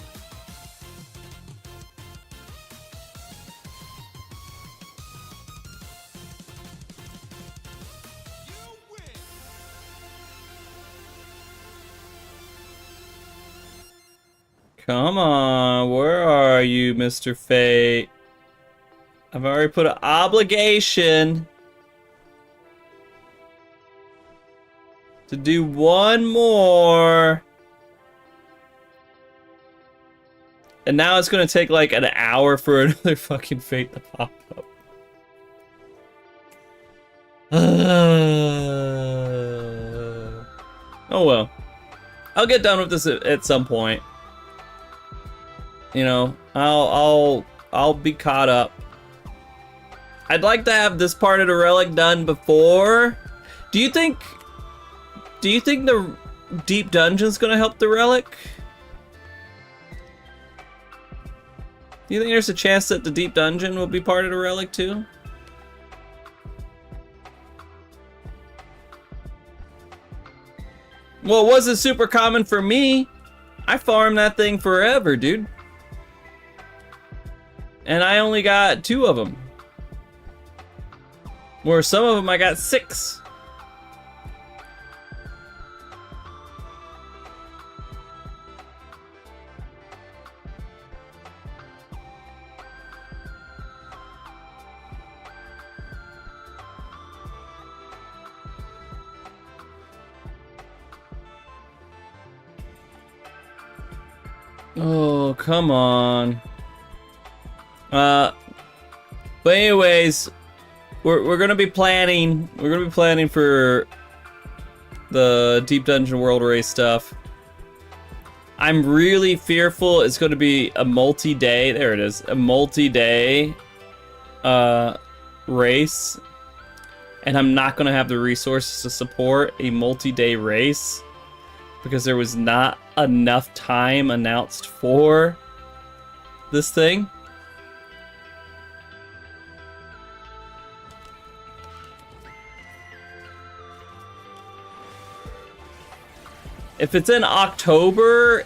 Come on, where are you, Mr. Fate? I've already put an obligation to do one more. And now it's gonna take like an hour for another fucking fate to pop up. Oh well. I'll get done with this at some point. You know, I'll be caught up. I'd like to have this part of the relic done before. Do you think the deep dungeon's gonna help the relic? Do you think there's a chance that the deep dungeon will be part of the relic too? Well, it wasn't super common for me. I farmed that thing forever, dude. And I only got 2 of them. Where some of them I got 6. Oh, come on. But anyways, we're gonna be planning. We're gonna be planning for the Deep Dungeon World Race stuff. I'm really fearful it's gonna be a multi-day. There it is, a multi-day race, and I'm not gonna have the resources to support a multi-day race because there was not enough time announced for this thing. If it's in October,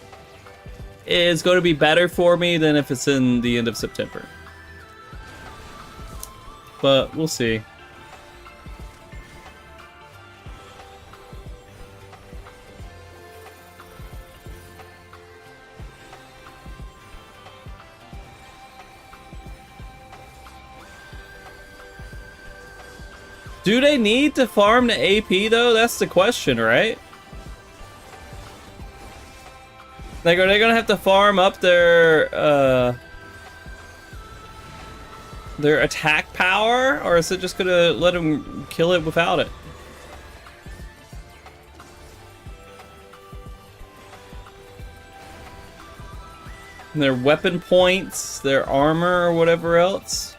it's going to be better for me than if it's in the end of September. But we'll see. Do they need to farm the AP though? That's the question, right? Like, are they gonna have to farm up their attack power, or is it just gonna let them kill it without it? And their weapon points, their armor, or whatever else.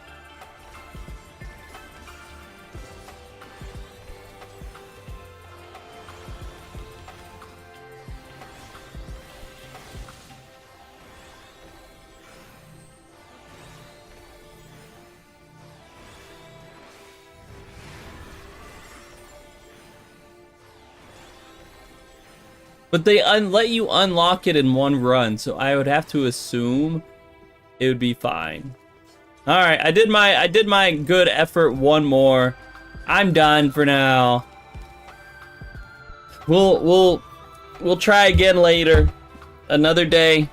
But they let you unlock it in one run, so I would have to assume it would be fine. All right, I did my good effort. One more. I'm done for now. We'll try again later. Another day.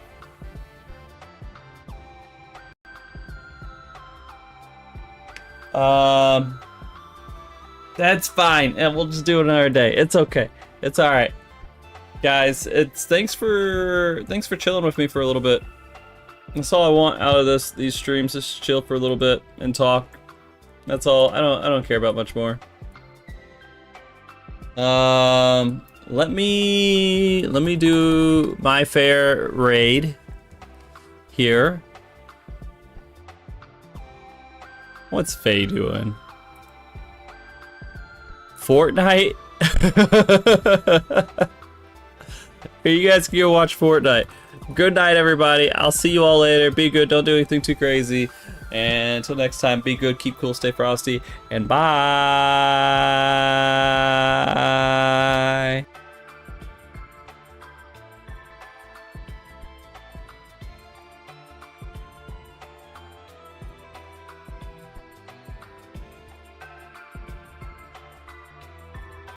That's fine, and we'll just do it another day. It's okay. It's all right, guys. Thanks for chilling with me for a little bit. That's all I want out of these streams. Just chill for a little bit and talk. That's all. I don't care about much more. Let me do my fair raid here. What's Faye doing? Fortnite? You guys can go watch Fortnite. Good night, everybody. I'll see you all later. Be good. Don't do anything too crazy. And until next time, be good, keep cool, stay frosty, and bye.